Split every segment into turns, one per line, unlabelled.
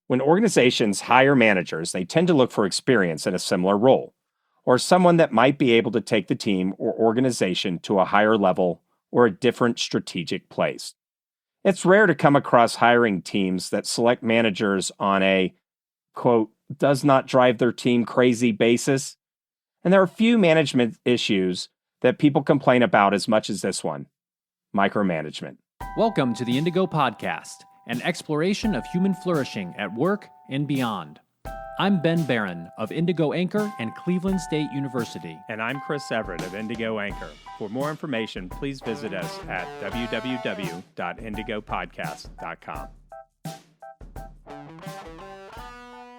When organizations hire managers, they tend to look for experience in a similar role, or someone that might be able to take the team or organization to a higher level or a different strategic place. It's rare to come across hiring teams that select managers on a, quote, does not drive their team crazy basis. And there are few management issues that people complain about as much as this one: micromanagement.
Welcome to the Indigo Podcast, an exploration of human flourishing at work and beyond. I'm Ben Barron of Indigo Anchor and Cleveland State University.
And I'm Chris Everett of Indigo Anchor. For more information, please visit us at www.indigopodcast.com.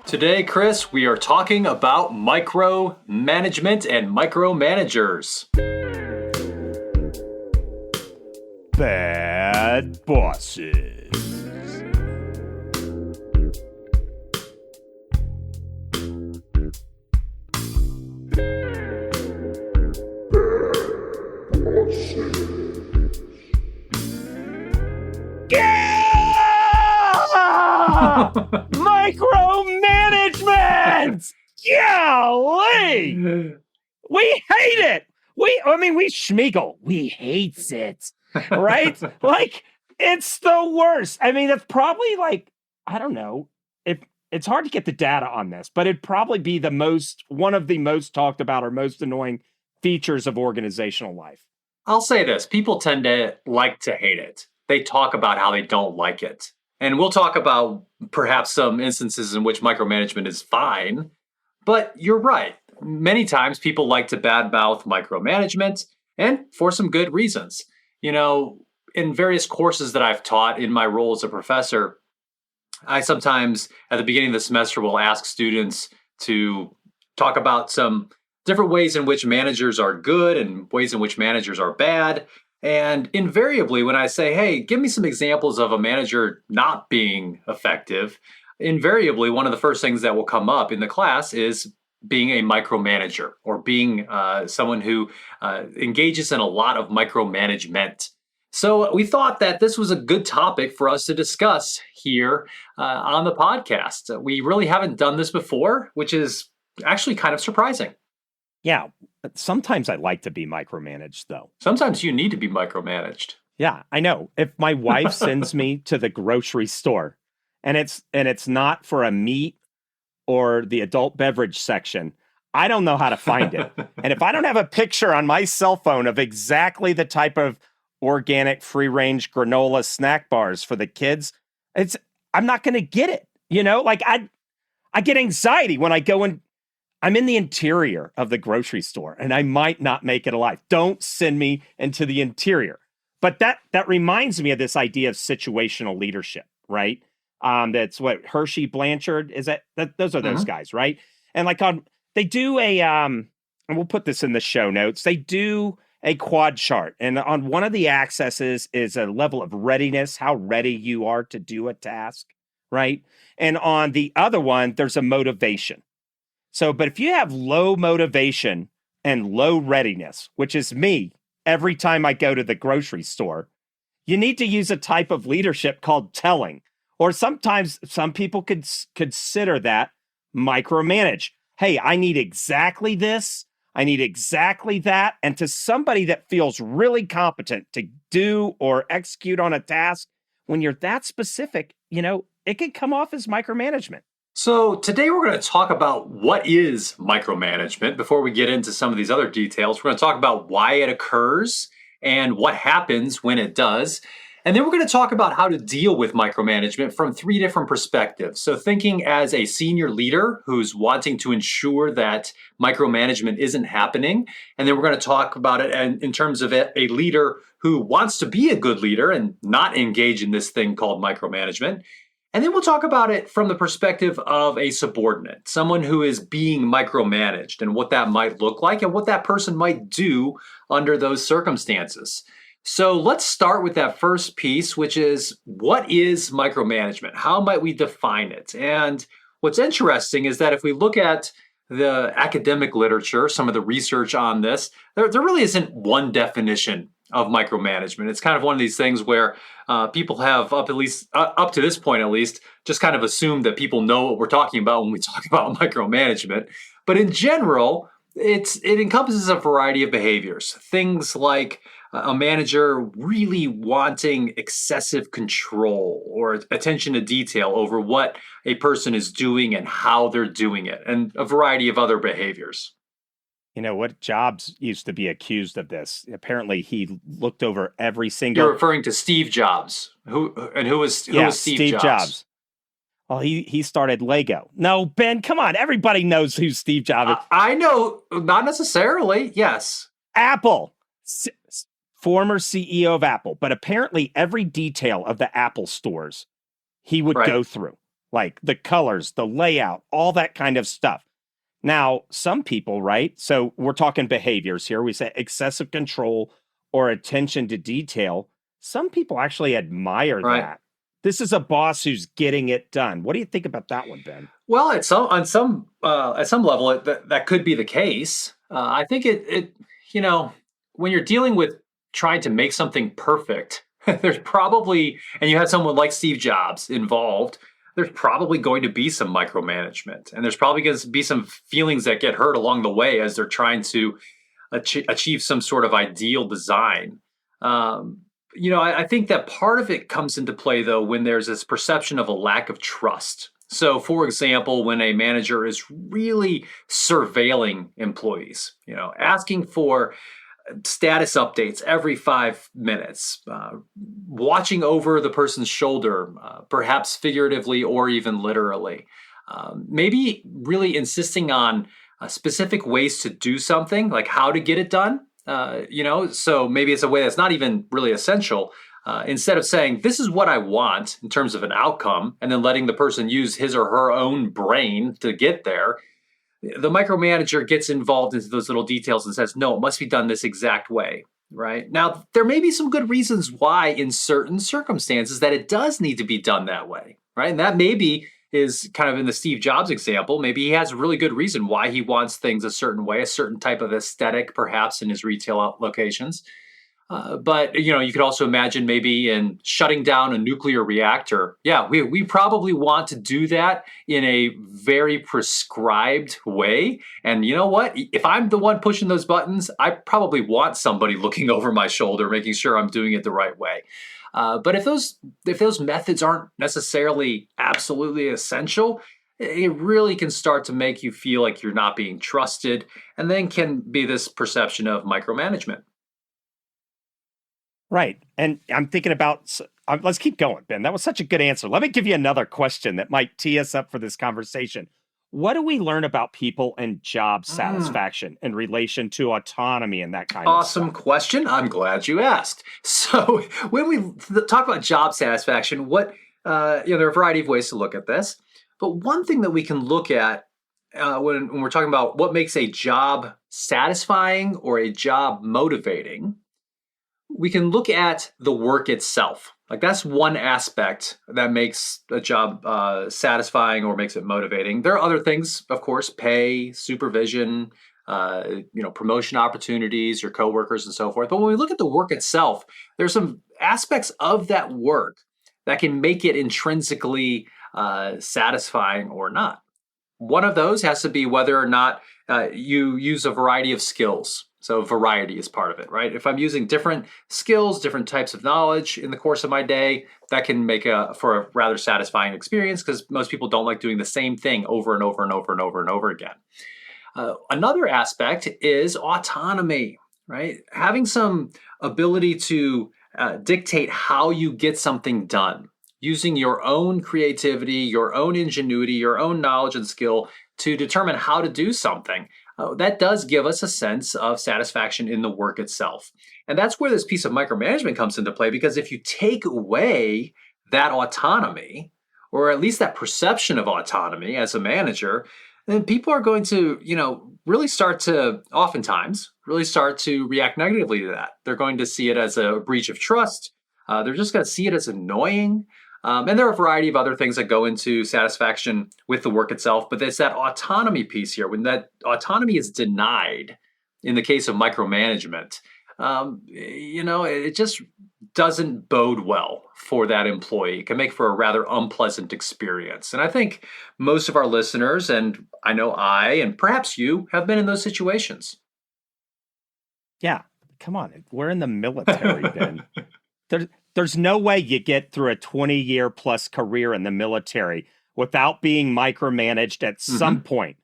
Today, Chris, we are talking about micromanagement and micromanagers.
Bad bosses. Yeah! Micromanagement! Golly! We hate it! We schmeagle. We hates it. Right? Like, it's the worst. I mean, it's probably like, I don't know, if it's hard to get the data on this, but it'd probably be one of the most talked about or most annoying features of organizational life.
I'll say this, people tend to like to hate it. They talk about how they don't like it. And we'll talk about perhaps some instances in which micromanagement is fine, but you're right. Many times people like to badmouth micromanagement, and for some good reasons. You know, in various courses that I've taught in my role as a professor, I sometimes at the beginning of the semester will ask students to talk about some different ways in which managers are good and ways in which managers are bad. And invariably, when I say, hey, give me some examples of a manager not being effective, invariably, one of the first things that will come up in the class is being a micromanager or being someone who engages in a lot of micromanagement. So we thought that this was a good topic for us to discuss here on the podcast. We really haven't done this before, which is actually kind of surprising.
Yeah, sometimes I like to be micromanaged, though.
Sometimes you need to be micromanaged.
Yeah, I know. If my wife sends me to the grocery store and it's not for a meat or the adult beverage section, I don't know how to find it. And if I don't have a picture on my cell phone of exactly the type of organic free-range granola snack bars for the kids, I'm not going to get it. You know, like I get anxiety when I go in. I'm in the interior of the grocery store and I might not make it alive. Don't send me into the interior. But that reminds me of this idea of situational leadership, right? That's what Hershey Blanchard is. Those are those guys, right? And like they do and we'll put this in the show notes. They do a quad chart, and on one of the axes is a level of readiness, how ready you are to do a task, right? And on the other one, there's a motivation. So, but if you have low motivation and low readiness, which is me every time I go to the grocery store, you need to use a type of leadership called telling, or sometimes some people could consider that micromanage. Hey, I need exactly this. I need exactly that. And to somebody that feels really competent to do or execute on a task, when you're that specific, you know, it can come off as micromanagement.
So today we're going to talk about what is micromanagement. Before we get into some of these other details, we're going to talk about why it occurs and what happens when it does. And then we're going to talk about how to deal with micromanagement from three different perspectives. So thinking as a senior leader who's wanting to ensure that micromanagement isn't happening. And then we're going to talk about it in terms of a leader who wants to be a good leader and not engage in this thing called micromanagement. And then we'll talk about it from the perspective of a subordinate, someone who is being micromanaged and what that might look like and what that person might do under those circumstances. So let's start with that first piece, which is what is micromanagement? How might we define it? And what's interesting is that if we look at the academic literature, some of the research on this, there really isn't one definition of micromanagement. It's kind of one of these things where people have up to this point at least just kind of assumed that people know what we're talking about when we talk about micromanagement. But in general, it encompasses a variety of behaviors. Things like a manager really wanting excessive control or attention to detail over what a person is doing and how they're doing it, and a variety of other behaviors.
You know what? Jobs used to be accused of this. Apparently, he looked over every single.
You're referring to Steve Jobs. Who was Steve Jobs?
Well, he started Lego. No, Ben, come on. Everybody knows who Steve Jobs is.
I know, not necessarily. Yes.
Apple. Former CEO of Apple, but apparently every detail of the Apple stores he would go through, like the colors, the layout, all that kind of stuff. Now, some people, right? So we're talking behaviors here. We say excessive control or attention to detail. Some people actually admire that. This is a boss who's getting it done. What do you think about that one, Ben?
Well, at some level, that could be the case. I think it when you're dealing with trying to make something perfect, there's probably, and you have someone like Steve Jobs involved, there's probably going to be some micromanagement. And there's probably going to be some feelings that get hurt along the way as they're trying to achieve some sort of ideal design. I think that part of it comes into play, though, when there's this perception of a lack of trust. So, for example, when a manager is really surveilling employees, asking for status updates every 5 minutes, watching over the person's shoulder, perhaps figuratively or even literally, maybe really insisting on specific ways to do something, like how to get it done. So maybe it's a way that's not even really essential. Instead of saying, this is what I want in terms of an outcome, and then letting the person use his or her own brain to get there, the micromanager gets involved into those little details and says, no, it must be done this exact way, right? Now, there may be some good reasons why in certain circumstances that it does need to be done that way, right? And that maybe is kind of in the Steve Jobs example. Maybe he has a really good reason why he wants things a certain way, a certain type of aesthetic, perhaps in his retail locations. But you could also imagine maybe in shutting down a nuclear reactor. Yeah, we probably want to do that in a very prescribed way. And you know what? If I'm the one pushing those buttons, I probably want somebody looking over my shoulder, making sure I'm doing it the right way. But if those methods aren't necessarily absolutely essential, it really can start to make you feel like you're not being trusted, and then can be this perception of micromanagement.
Right. And I'm thinking about, let's keep going, Ben. That was such a good answer. Let me give you another question that might tee us up for this conversation. What do we learn about people and job satisfaction in relation to autonomy and that kind of stuff?
Awesome question. I'm glad you asked. So when we talk about job satisfaction, there are a variety of ways to look at this. But one thing that we can look at when we're talking about what makes a job satisfying or a job motivating, we can look at the work itself. Like that's one aspect that makes a job satisfying or makes it motivating. There are other things, of course, pay, supervision, promotion opportunities, your coworkers and so forth. But when we look at the work itself, there's some aspects of that work that can make it intrinsically satisfying or not. One of those has to be whether or not you use a variety of skills. So variety is part of it, right? If I'm using different skills, different types of knowledge in the course of my day, that can make for a rather satisfying experience because most people don't like doing the same thing over and over and over and over and over again. Another aspect is autonomy, right? Having some ability to dictate how you get something done, using your own creativity, your own ingenuity, your own knowledge and skill to determine how to do something. That does give us a sense of satisfaction in the work itself. And that's where this piece of micromanagement comes into play, because if you take away that autonomy, or at least that perception of autonomy as a manager, then people are going to, oftentimes start to react negatively to that. They're going to see it as a breach of trust. They're just going to see it as annoying. And there are a variety of other things that go into satisfaction with the work itself, but it's that autonomy piece here. When that autonomy is denied, in the case of micromanagement, it just doesn't bode well for that employee. It can make for a rather unpleasant experience. And I think most of our listeners, and I know I, and perhaps you, have been in those situations.
Yeah, come on. We're in the military, Ben. There's no way you get through a 20-year plus career in the military without being micromanaged at some point.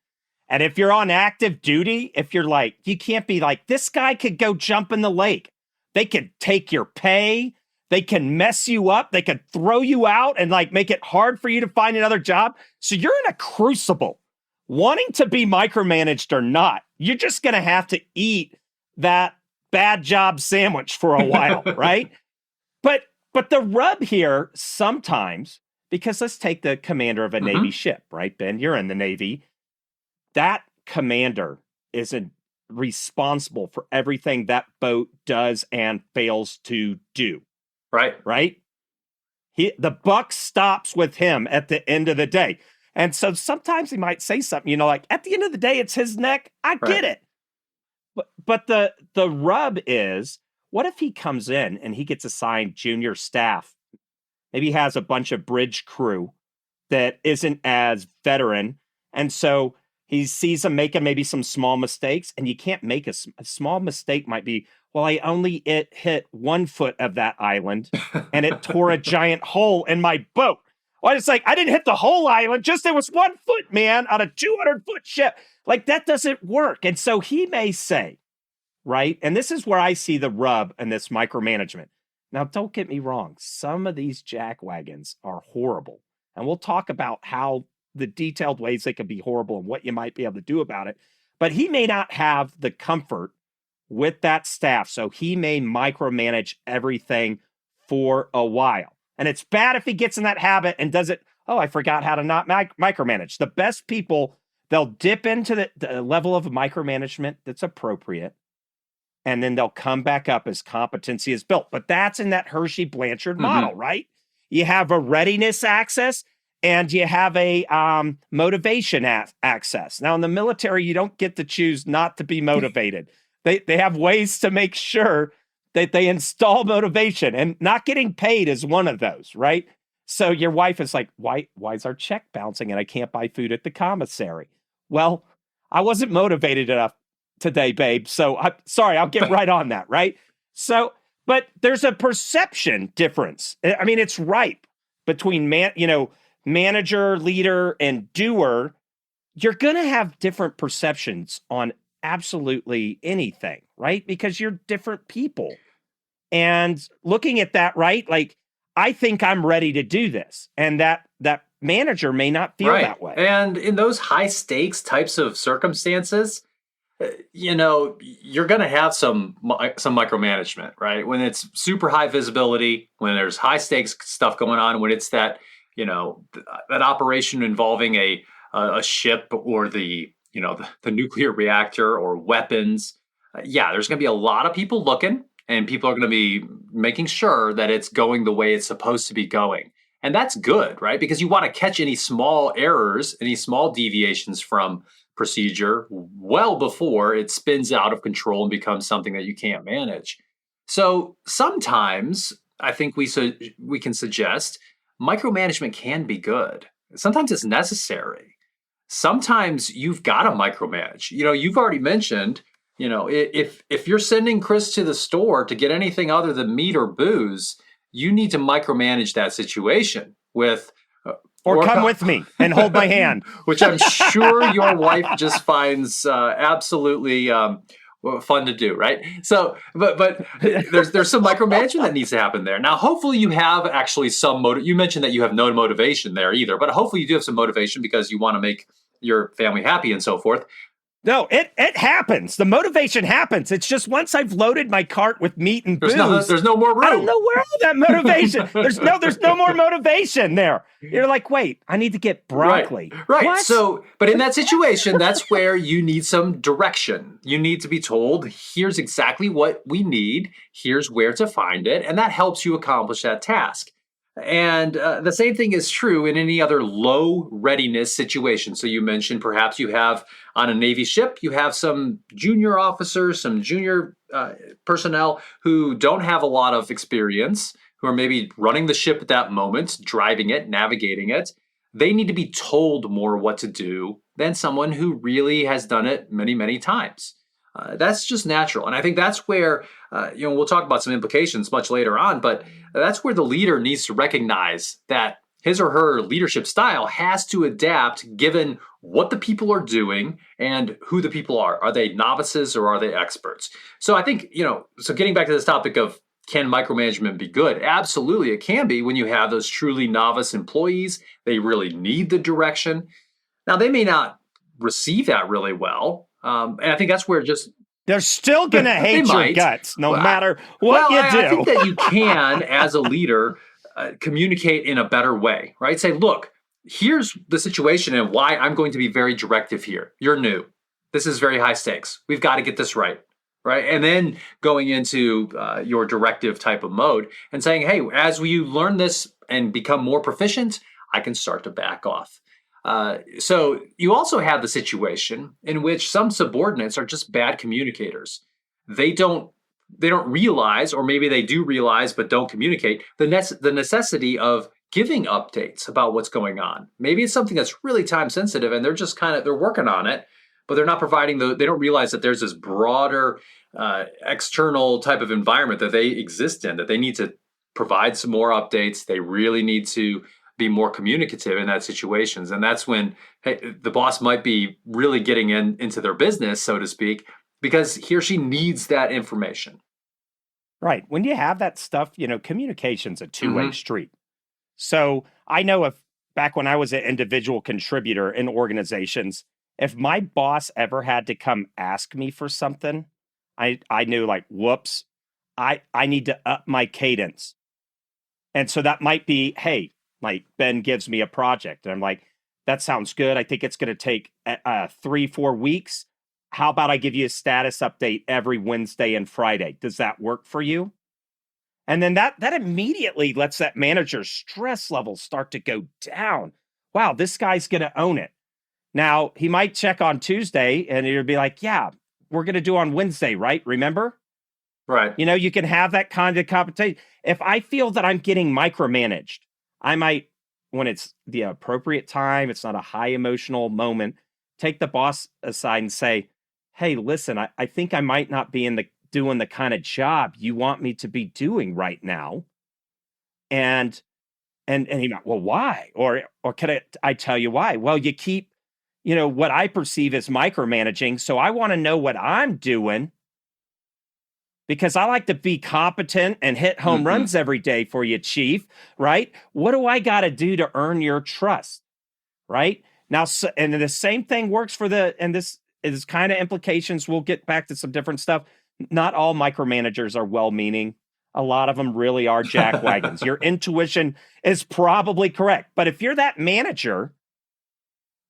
And if you're on active duty, if you're like, you can't be like, this guy could go jump in the lake. They could take your pay. They can mess you up. They could throw you out and like make it hard for you to find another job. So you're in a crucible. Wanting to be micromanaged or not, you're just going to have to eat that bad job sandwich for a while, right? But the rub here sometimes, because let's take the commander of a Navy ship, right, Ben? You're in the Navy. That commander isn't responsible for everything that boat does and fails to do. Right? The buck stops with him at the end of the day. And so sometimes he might say something, like at the end of the day, it's his neck. I get it. But the rub is, what if he comes in and he gets assigned junior staff? Maybe he has a bunch of bridge crew that isn't as veteran. And so he sees them making maybe some small mistakes, and you can't make a small mistake might be, well, I only hit 1 foot of that island and it tore a giant hole in my boat. Well, it's like, I didn't hit the whole island, just it was 1 foot, man, on a 200-foot ship. Like, that doesn't work. And so he may say, right? And this is where I see the rub in this micromanagement. Now, don't get me wrong. Some of these jackwagons are horrible. And we'll talk about how the detailed ways they can be horrible and what you might be able to do about it. But he may not have the comfort with that staff. So he may micromanage everything for a while. And it's bad if he gets in that habit and does it. Oh, I forgot how to not micromanage. The best people, they'll dip into the level of micromanagement that's appropriate. And then they'll come back up as competency is built. But that's in that Hershey-Blanchard model, right? You have a readiness access and you have a motivation access. Now, in the military, you don't get to choose not to be motivated. They have ways to make sure that they install motivation, and not getting paid is one of those, right? So your wife is like, why is our check bouncing and I can't buy food at the commissary? Well, I wasn't motivated enough today, babe. So I'm sorry, I'll get right on that, right? So, but there's a perception difference. I mean, it's ripe between manager, leader, and doer. You're going to have different perceptions on absolutely anything, right? Because you're different people. And looking at that, right? Like, I think I'm ready to do this. And that manager may not feel that way.
And in those high stakes types of circumstances, you're going to have some micromanagement, right? When it's super high visibility, when there's high stakes stuff going on, when it's that operation involving a ship or the nuclear reactor or weapons, there's going to be a lot of people looking, and people are going to be making sure that it's going the way it's supposed to be going. And that's good, right? Because you want to catch any small errors, any small deviations from procedure well before it spins out of control and becomes something that you can't manage. So sometimes I think we can suggest micromanagement can be good. Sometimes it's necessary. Sometimes you've got to micromanage. You've already mentioned, if you're sending Chris to the store to get anything other than meat or booze, you need to micromanage that situation with
or come with me and hold my hand,
which I'm sure your wife just finds absolutely fun to do, right? So, but there's some micromanagement that needs to happen there. Now, hopefully you have actually some you mentioned that you have no motivation there either, but hopefully you do have some motivation because you want to make your family happy and so forth.
No, it happens. The motivation happens. It's just once I've loaded my cart with meat and booze,
there's no more room.
I don't know where all that motivation. There's no more motivation there. You're like, wait, I need to get broccoli.
Right.
What?
So, but in that situation, that's where you need some direction. You need to be told, here's exactly what we need. Here's where to find it. And that helps you accomplish that task. And the same thing is true in any other low readiness situation. So you mentioned perhaps you have on a Navy ship, you have some junior officers, some junior personnel who don't have a lot of experience, who are maybe running the ship at that moment, driving it, navigating it. They need to be told more what to do than someone who really has done it many, many times. That's just natural. And I think that's where, we'll talk about some implications much later on, but that's where the leader needs to recognize that his or her leadership style has to adapt given what the people are doing and who the people are. Are they novices or are they experts? So I think, so getting back to this topic of can micromanagement be good? Absolutely, it can be when you have those truly novice employees. They really need the direction. Now, they may not receive that really well. And I think that's where
they're still going to hate your guts no matter what you do.
I think that you can, as a leader, communicate in a better way, right? Say, look, here's the situation and why I'm going to be very directive here. You're new. This is very high stakes. We've got to get this right, right? And then going into your directive type of mode and saying, hey, as you learn this and become more proficient, I can start to back off. So you also have the situation in which some subordinates are just bad communicators. They don't realize, or maybe they do realize but don't communicate, the necessity of giving updates about what's going on. Maybe it's something that's really time sensitive and they're just they're working on it, but they're not providing they don't realize that there's this broader external type of environment that they exist in, that they need to provide some more updates. They really need to be more communicative in that situations. And that's when the boss might be really getting into their business, so to speak, because he or she needs that information.
Right. When you have that stuff, communication's a two-way street. So I know back when I was an individual contributor in organizations, if my boss ever had to come ask me for something, I knew whoops, I need to up my cadence. And so that might be, hey, Ben gives me a project and I'm like, that sounds good. I think it's going to take 3-4 weeks. How about I give you a status update every Wednesday and Friday? Does that work for you? And then that immediately lets that manager's stress levels start to go down. Wow, this guy's going to own it. Now, he might check on Tuesday and it'll be like, yeah, we're going to do on Wednesday, right? Remember?
Right.
You can have that kind of competition. If I feel that I'm getting micromanaged, I might, when it's the appropriate time, it's not a high emotional moment, take the boss aside and say, hey, listen, I think I might not be doing the kind of job you want me to be doing right now. And he might, well, why? Or can I tell you why? Well, you keep, what I perceive as micromanaging. So I want to know what I'm doing, because I like to be competent and hit home runs every day for you, Chief, right? What do I got to do to earn your trust, right? Now, and the same thing works and this is kind of implications. We'll get back to some different stuff. Not all micromanagers are well-meaning. A lot of them really are jackwagons. Your intuition is probably correct. But if you're that manager,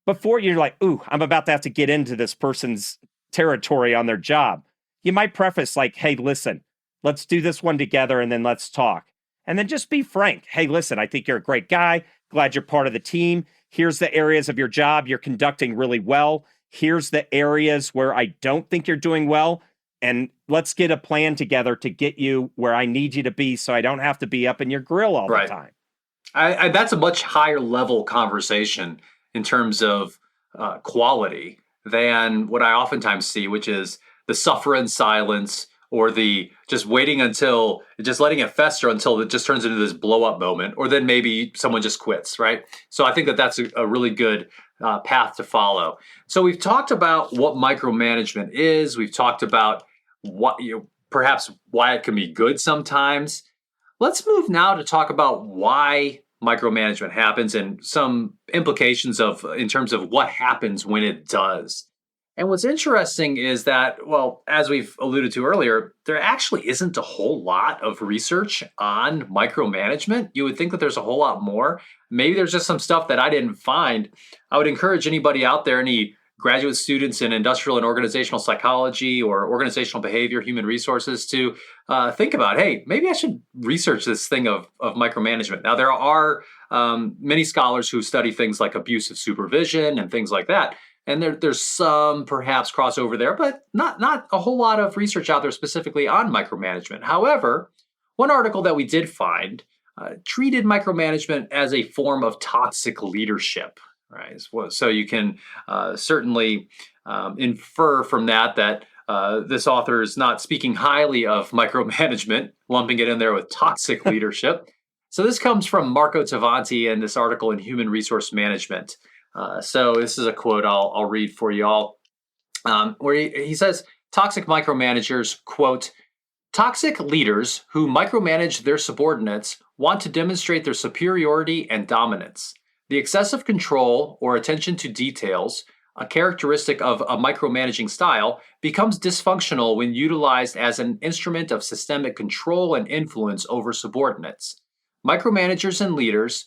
before you're like, ooh, I'm about to have to get into this person's territory on their job, you might preface like, hey, listen, let's do this one together and then let's talk. And then just be frank. Hey, listen, I think you're a great guy. Glad you're part of the team. Here's the areas of your job you're conducting really well. Here's the areas where I don't think you're doing well. And let's get a plan together to get you where I need you to be so I don't have to be up in your grill all the time.
That's a much higher level conversation in terms of quality than what I oftentimes see, which is the suffer in silence, or the just waiting until, just letting it fester until it just turns into this blow up moment, or then maybe someone just quits, right? So I think that's a really good path to follow. So we've talked about what micromanagement is. We've talked about what perhaps why it can be good sometimes. Let's move now to talk about why micromanagement happens and some implications in terms of what happens when it does. And what's interesting is that, well, as we've alluded to earlier, there actually isn't a whole lot of research on micromanagement. You would think that there's a whole lot more. Maybe there's just some stuff that I didn't find. I would encourage anybody out there, any graduate students in industrial and organizational psychology or organizational behavior, human resources to think about, hey, maybe I should research this thing of micromanagement. Now, there are many scholars who study things like abusive supervision and things like that. And there's some perhaps crossover there, but not a whole lot of research out there specifically on micromanagement. However, one article that we did find treated micromanagement as a form of toxic leadership. Right. So you can certainly infer from that this author is not speaking highly of micromanagement, lumping it in there with toxic leadership. So this comes from Marco Tavanti in this article in Human Resource Management. So this is a quote I'll read for you all, where he says, toxic micromanagers, quote, toxic leaders who micromanage their subordinates want to demonstrate their superiority and dominance. The excessive control or attention to details, a characteristic of a micromanaging style, becomes dysfunctional when utilized as an instrument of systemic control and influence over subordinates. Micromanagers and leaders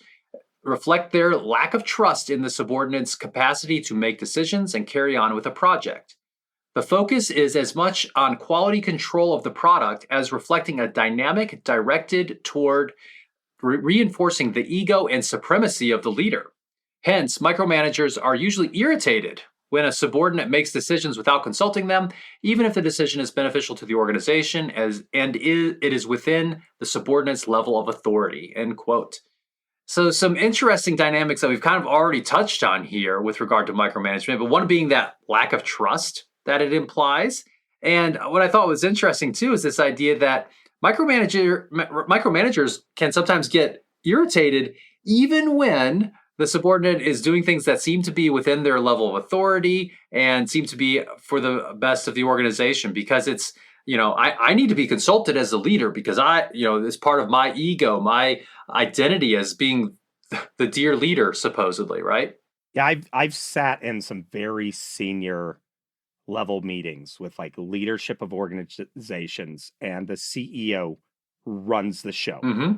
reflect their lack of trust in the subordinates' capacity to make decisions and carry on with a project. The focus is as much on quality control of the product as reflecting a dynamic directed toward reinforcing the ego and supremacy of the leader. Hence, micromanagers are usually irritated when a subordinate makes decisions without consulting them, even if the decision is beneficial to the organization and it is within the subordinate's level of authority, end quote. So some interesting dynamics that we've kind of already touched on here with regard to micromanagement, but one being that lack of trust that it implies. And what I thought was interesting too is this idea that micromanagers can sometimes get irritated even when the subordinate is doing things that seem to be within their level of authority and seem to be for the best of the organization, because it's, I need to be consulted as a leader because it's part of my ego, my identity as being the dear leader, supposedly, right?
Yeah, I've sat in some very senior level meetings with like leadership of organizations, and the CEO runs the show.
Mm-hmm.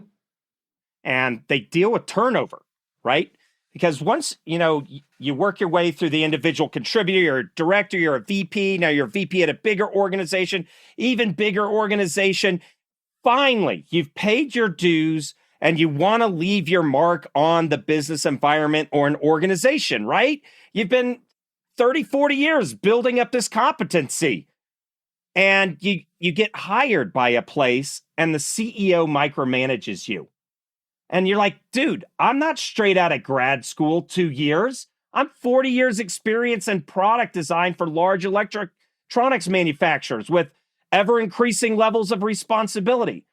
And they deal with turnover, right? Because once, you work your way through the individual contributor, you're a director, you're a VP, now you're a VP at a bigger organization, even bigger organization. Finally, you've paid your dues and you want to leave your mark on the business environment or an organization, right? You've been 30, 40 years building up this competency, and you get hired by a place and the CEO micromanages you. And you're like, dude, I'm not straight out of grad school 2 years. I'm 40 years experience in product design for large electronics manufacturers with ever increasing levels of responsibility.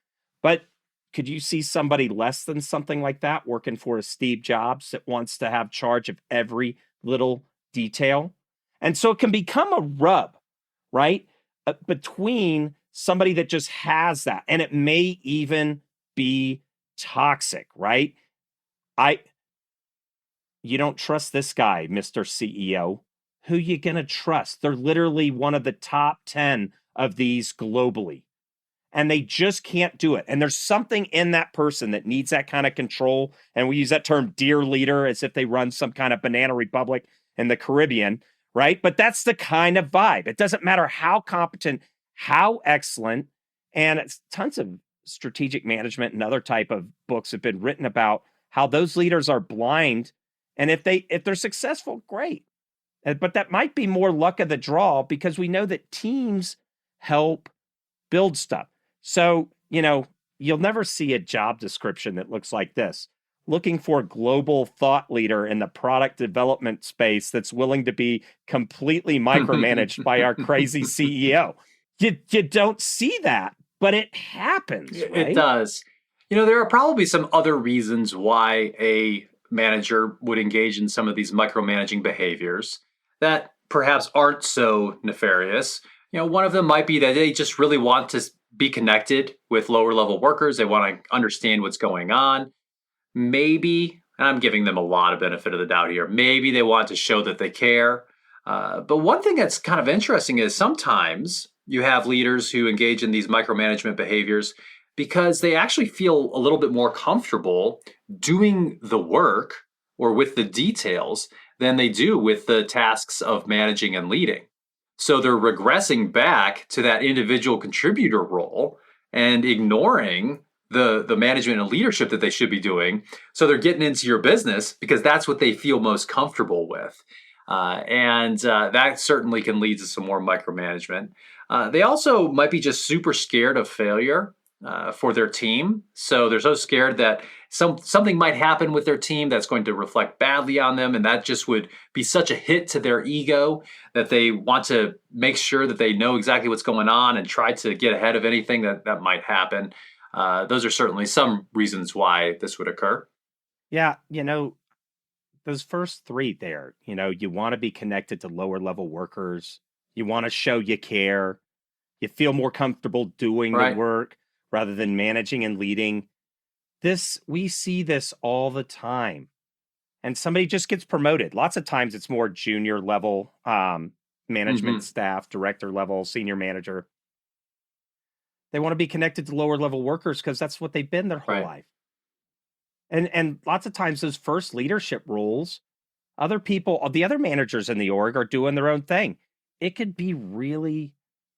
But could you see somebody less than something like that working for a Steve Jobs that wants to have charge of every little detail? And so it can become a rub, right? Between somebody that just has that. And it may even be toxic, right? You don't trust this guy, Mr. CEO. Who you gonna trust? They're literally one of the top 10 of these globally. And they just can't do it. And there's something in that person that needs that kind of control. And we use that term dear leader as if they run some kind of banana republic in the Caribbean, right? But that's the kind of vibe. It doesn't matter how competent, how excellent, and it's tons of strategic management and other type of books have been written about how those leaders are blind. And if they're successful, great. But that might be more luck of the draw, because we know that teams help build stuff. So, you'll never see a job description that looks like this. Looking for a global thought leader in the product development space that's willing to be completely micromanaged by our crazy CEO. You don't see that, but it happens, right?
It does. There are probably some other reasons why a manager would engage in some of these micromanaging behaviors that perhaps aren't so nefarious. One of them might be that they just really want to be connected with lower level workers. They want to understand what's going on. Maybe, and I'm giving them a lot of benefit of the doubt here, maybe they want to show that they care. But one thing that's kind of interesting is sometimes you have leaders who engage in these micromanagement behaviors because they actually feel a little bit more comfortable doing the work or with the details than they do with the tasks of managing and leading. So they're regressing back to that individual contributor role and ignoring the management and leadership that they should be doing. So they're getting into your business because that's what they feel most comfortable with. And that certainly can lead to some more micromanagement. They also might be just super scared of failure for their team. So they're so scared that something might happen with their team that's going to reflect badly on them. And that just would be such a hit to their ego that they want to make sure that they know exactly what's going on and try to get ahead of anything that might happen. Those are certainly some reasons why this would occur.
Yeah, those first three there, you want to be connected to lower level workers. You want to show you care. You feel more comfortable doing the work rather than managing and leading. We see this all the time. And somebody just gets promoted. Lots of times it's more junior level management staff, director level, senior manager. They want to be connected to lower level workers because that's what they've been their whole life. And lots of times those first leadership roles, the other managers in the org are doing their own thing. It could be really,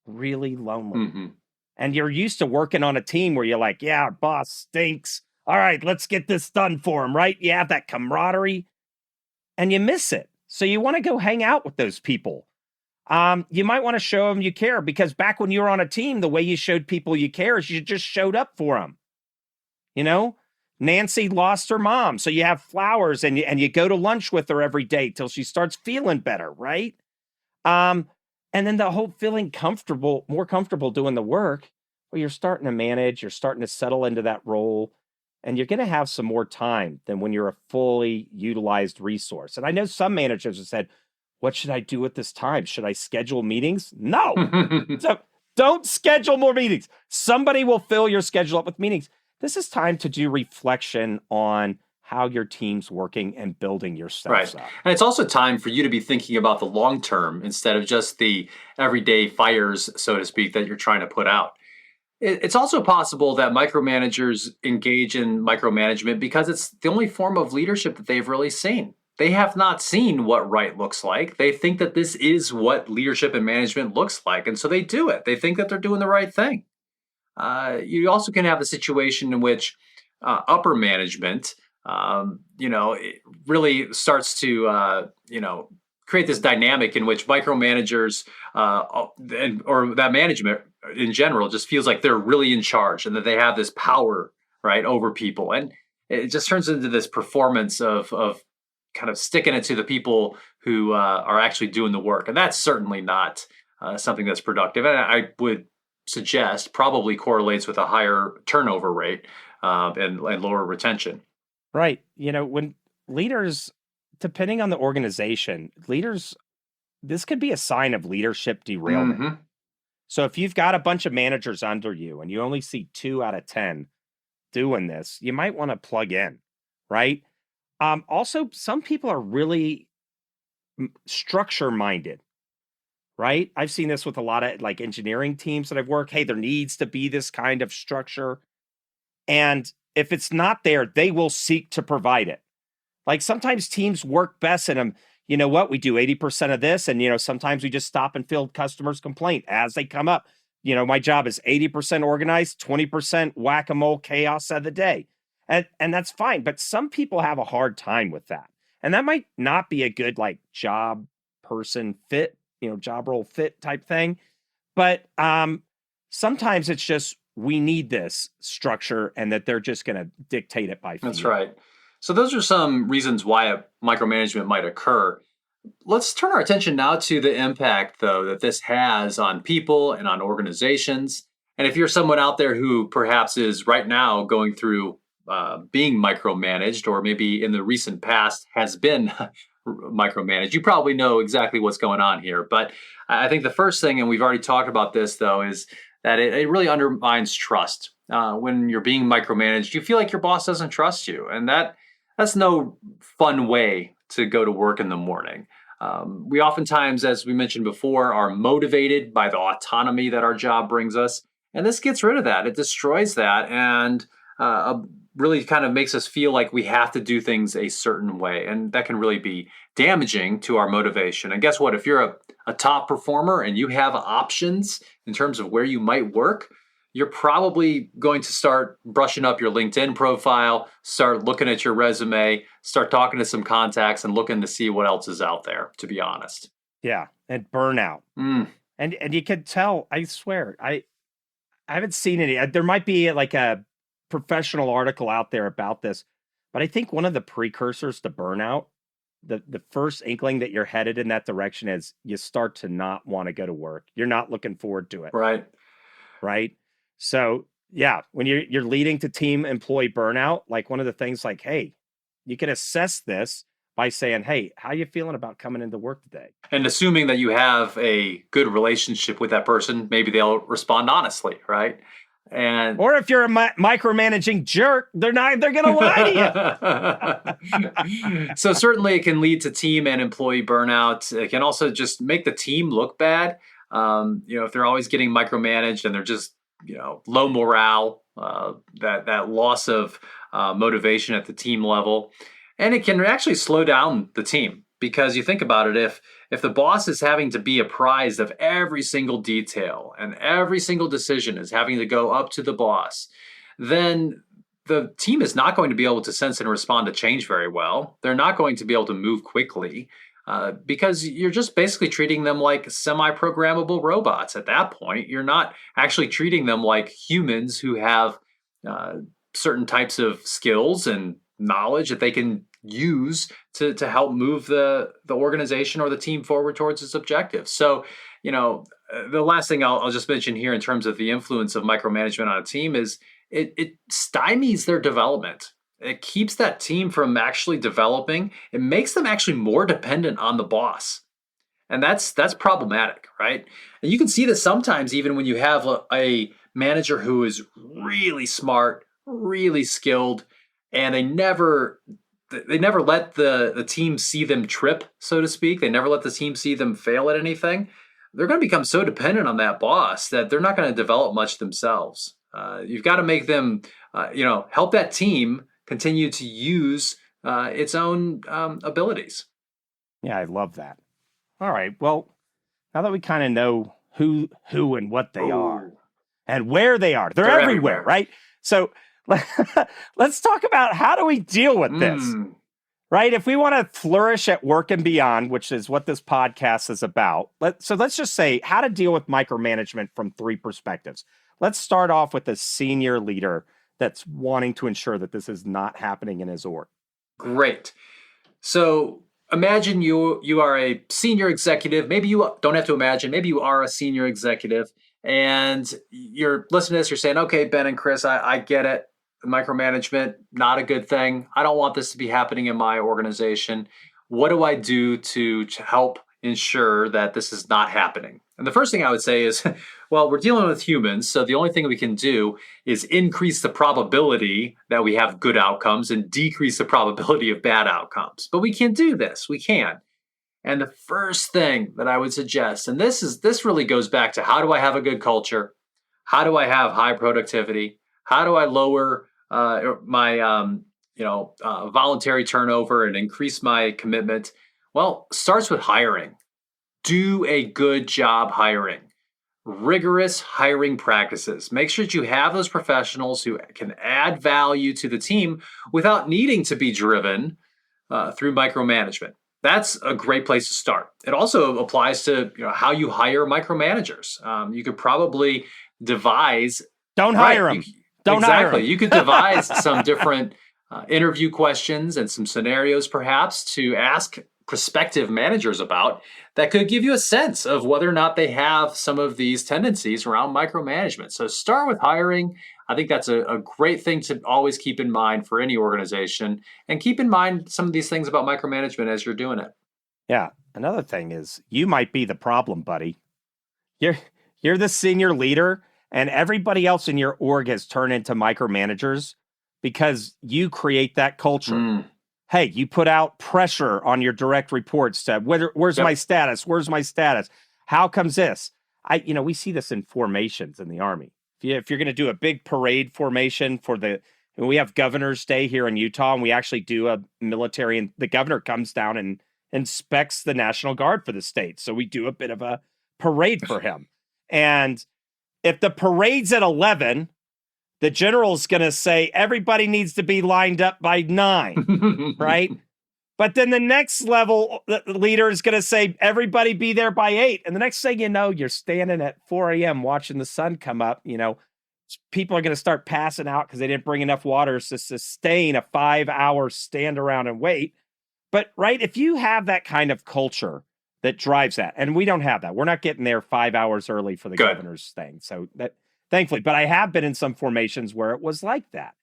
really lonely. And you're used to working on a team where you're like, yeah, our boss stinks. All right, let's get this done for him, right? You have that camaraderie and you miss it. So you want to go hang out with those people. You might want to show them you care because back when you were on a team, the way you showed people you care is you just showed up for them. Nancy lost her mom, so you have flowers and you go to lunch with her every day till she starts feeling better, right? And then the whole feeling more comfortable doing the work, well, you're starting to manage, you're starting to settle into that role, and you're going to have some more time than when you're a fully utilized resource. And I know some managers have said, what should I do at this time? Should I schedule meetings? No. So don't schedule more meetings. Somebody will fill your schedule up with meetings. This is time to do reflection on how your team's working and building yourselves up.
And it's also time for you to be thinking about the long term instead of just the everyday fires, so to speak, that you're trying to put out. It's also possible that micromanagers engage in micromanagement because it's the only form of leadership that they've really seen. They have not seen what right looks like. They think that this is what leadership and management looks like, and so they do it. They think that they're doing the right thing. You also can have a situation in which upper management, it really starts to, create this dynamic in which micromanagers or that management in general just feels like they're really in charge and that they have this power, right, over people. And it just turns into this performance of kind of sticking it to the people who are actually doing the work. And that's certainly not something that's productive. And I would suggest probably correlates with a higher turnover rate and lower retention.
Right. When leaders, depending on the organization, this could be a sign of leadership derailment. So if you've got a bunch of managers under you and you only see 2 out of 10 doing this, you might want to plug in, right? Also, some people are really structure-minded, right? I've seen this with a lot of engineering teams that I've worked. Hey, there needs to be this kind of structure. And if it's not there, they will seek to provide it. Sometimes teams work best in them. You know what? We do 80% of this. And, sometimes we just stop and field customers' complaint as they come up. My job is 80% organized, 20% whack-a-mole chaos of the day. And that's fine. But some people have a hard time with that. And that might not be a good job person fit, job role fit type thing. But sometimes it's just, we need this structure and that they're just going to dictate it by feel.
That's right. So those are some reasons why micromanagement might occur. Let's turn our attention now to the impact, though, that this has on people and on organizations. And if you're someone out there who perhaps is right now going through being micromanaged, or maybe in the recent past has been micromanaged, you probably know exactly what's going on here. But I think the first thing, and we've already talked about this, though, is that it really undermines trust. When you're being micromanaged, you feel like your boss doesn't trust you. And that's no fun way to go to work in the morning. We oftentimes, as we mentioned before, are motivated by the autonomy that our job brings us. And this gets rid of that. It destroys that. And really kind of makes us feel like we have to do things a certain way. And that can really be damaging to our motivation. And guess what? If you're a top performer and you have options in terms of where you might work, you're probably going to start brushing up your LinkedIn profile, start looking at your resume, start talking to some contacts and looking to see what else is out there, to be honest.
Yeah. And burnout. And you can tell, I swear, I haven't seen any. There might be like a professional article out there about this, but I think one of the precursors to burnout, the first inkling that you're headed in that direction is you start to not want to go to work. You're not looking forward to it. Right. So yeah, when you're leading to team employee burnout, like one of the things like, hey, you can assess this by saying, hey, how you feeling about coming into work today?
And assuming that you have a good relationship with that person, maybe they'll respond honestly, right?
Or if you're a micromanaging jerk, they're going to lie to
you. So certainly it can lead to team and employee burnout. It can also just make the team look bad. If they're always getting micromanaged and they're just, low morale, that loss of motivation at the team level. And it can actually slow down the team, because you think about it, if the boss is having to be apprised of every single detail and every single decision is having to go up to the boss, then the team is not going to be able to sense and respond to change very well. They're not going to be able to move quickly because you're just basically treating them like semi-programmable robots at that point. You're not actually treating them like humans who have certain types of skills and knowledge that they can use to help move the organization or the team forward towards its objectives. So, the last thing I'll just mention here in terms of the influence of micromanagement on a team is it stymies their development. It keeps that team from actually developing. It makes them actually more dependent on the boss. And that's problematic, right? And you can see this sometimes even when you have a manager who is really smart, really skilled, and they never let the team see them trip, so to speak. They never let the team see them fail at anything. They're going to become so dependent on that boss that they're not going to develop much themselves. You've got to make them, help that team continue to use its own abilities.
Yeah, I love that. All right. Well, now that we kind of know who and what they are and where they are, they're everywhere, right? So let's talk about how do we deal with this, right? If we want to flourish at work and beyond, which is what this podcast is about. Let's just say how to deal with micromanagement from three perspectives. Let's start off with a senior leader that's wanting to ensure that this is not happening in his org.
Great. So imagine you are a senior executive. Maybe you don't have to imagine. Maybe you are a senior executive and you're listening to this. You're saying, okay, Ben and Chris, I get it. Micromanagement, not a good thing. I don't want this to be happening in my organization. What do I do to help ensure that this is not happening? And the first thing I would say is, well, we're dealing with humans, so the only thing we can do is increase the probability that we have good outcomes and decrease the probability of bad outcomes. But we can do this. We can. And the first thing that I would suggest, and this really goes back to how do I have a good culture? How do I have high productivity? How do I lower my voluntary turnover and increase my commitment? Well, it starts with hiring. Do a good job hiring. Rigorous hiring practices. Make sure that you have those professionals who can add value to the team without needing to be driven through micromanagement. That's a great place to start. It also applies to how you hire micromanagers. You could probably devise.
Don't hire them. Don't hire them.
You could devise some different interview questions and some scenarios perhaps to ask prospective managers about that could give you a sense of whether or not they have some of these tendencies around micromanagement. So start with hiring. I think that's a great thing to always keep in mind for any organization, and keep in mind some of these things about micromanagement as you're doing it.
Yeah. Another thing is you might be the problem, buddy. You're the senior leader and everybody else in your org has turned into micromanagers because you create that culture. Hey, you put out pressure on your direct reports to where's my status? Where's my status? How comes this? We see this in formations in the Army. If you're going to do a big parade formation for the And we have Governor's Day here in Utah, and we actually do a military, and the governor comes down and inspects the National Guard for the state. So we do a bit of a parade for him. And if the parade's at 11, the general's going to say everybody needs to be lined up by 9, right? But then the next level leader is going to say everybody be there by 8. And the next thing you know, you're standing at 4 a.m. watching the sun come up. People are going to start passing out because they didn't bring enough water to sustain a 5-hour stand around and wait. But right, if you have that kind of culture that drives that, and we don't have that, we're not getting there 5 hours early for the governor's thing. So that, thankfully, but I have been in some formations where it was like that.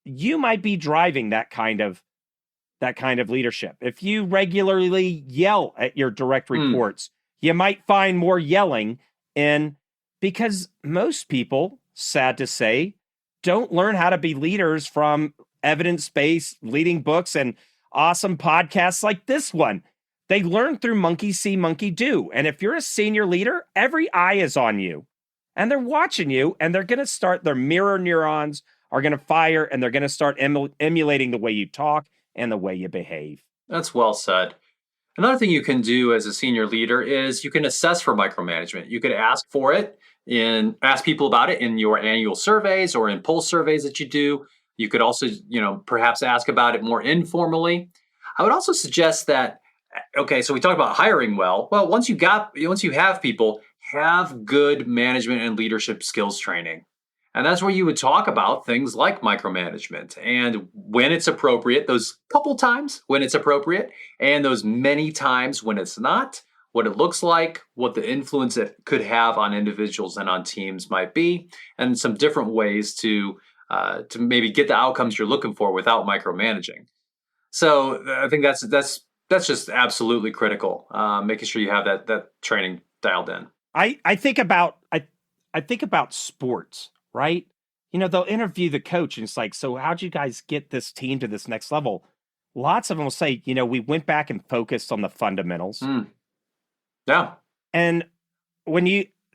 You might be driving that kind of leadership. If you regularly yell at your direct reports, you might find more yelling because most people, sad to say, don't learn how to be leaders from evidence-based leading books and awesome podcasts like this one. They learn through monkey see, monkey do. And if you're a senior leader, every eye is on you. And they're watching you, and they're going to start, their mirror neurons are going to fire, and they're going to start emulating the way you talk and the way you behave.
That's well said. Another thing you can do as a senior leader is you can assess for micromanagement. You could ask for it ask people about it in your annual surveys or in pulse surveys that you do. You could also, perhaps ask about it more informally. I would also suggest that, okay, so we talked about hiring well. Well, once you have people, have good management and leadership skills training. And that's where you would talk about things like micromanagement and when it's appropriate, those couple times when it's appropriate, and those many times when it's not, what it looks like, what the influence it could have on individuals and on teams might be, and some different ways to maybe get the outcomes you're looking for without micromanaging. So I think that's just absolutely critical, making sure you have that training dialed in.
I think about sports, right? They'll interview the coach and it's like, so how'd you guys get this team to this next level? Lots of them will say, we went back and focused on the fundamentals.
Yeah.
And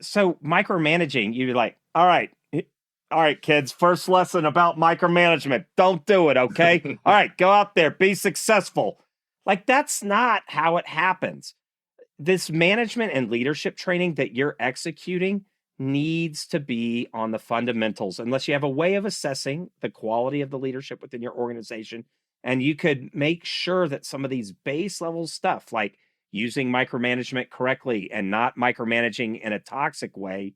so micromanaging, you're like, all right, kids, first lesson about micromanagement. Don't do it. Okay. All right, go out there, be successful. Like, that's not how it happens. This management and leadership training that you're executing needs to be on the fundamentals, unless you have a way of assessing the quality of the leadership within your organization. And you could make sure that some of these base level stuff, like using micromanagement correctly and not micromanaging in a toxic way,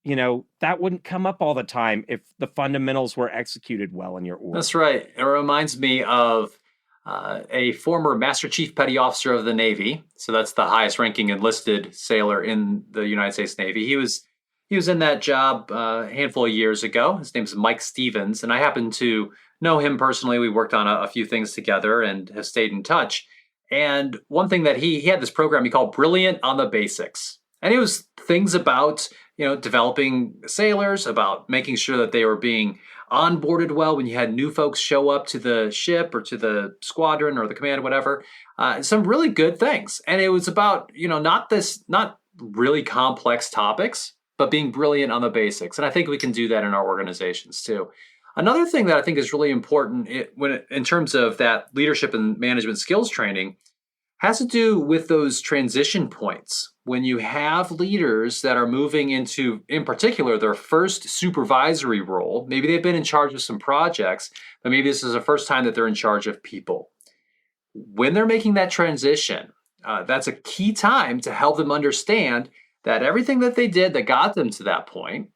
that wouldn't come up all the time if the fundamentals were executed well in your org.
That's right. It reminds me of a former Master Chief Petty Officer of the Navy. So that's the highest ranking enlisted sailor in the United States Navy. He was in that job a handful of years ago. His name is Mike Stevens, and I happen to know him personally. We worked on a few things together and have stayed in touch. And one thing that he had this program he called Brilliant on the Basics. And it was things about, developing sailors, about making sure that they were being onboarded well when you had new folks show up to the ship or to the squadron or the command, whatever. Some really good things. And it was about, not really complex topics, but being brilliant on the basics. And I think we can do that in our organizations too. Another thing that I think is really important in terms of that leadership and management skills training has to do with those transition points. When you have leaders that are moving into, in particular, their first supervisory role, maybe they've been in charge of some projects, but maybe this is the first time that they're in charge of people. When they're making that transition, that's a key time to help them understand that everything that they did that got them to that point,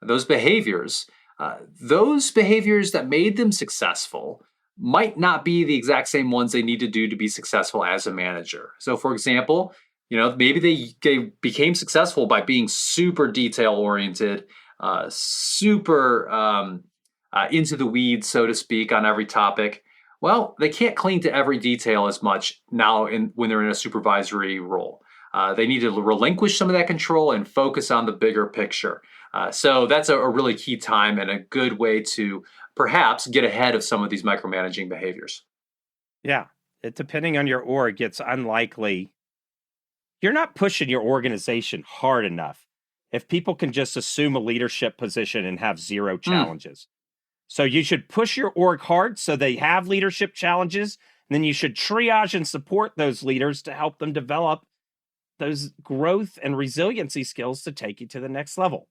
those behaviors that made them successful might not be the exact same ones they need to do to be successful as a manager. So for example, maybe they became successful by being super detail oriented, super into the weeds, so to speak, on every topic. Well, they can't cling to every detail as much now when they're in a supervisory role. They need to relinquish some of that control and focus on the bigger picture. So that's a really key time and a good way to perhaps get ahead of some of these micromanaging behaviors.
Yeah, depending on your org, it's unlikely. You're not pushing your organization hard enough if people can just assume a leadership position and have zero challenges. So you should push your org hard so they have leadership challenges. And then you should triage and support those leaders to help them develop those growth and resiliency skills to take you to the next level.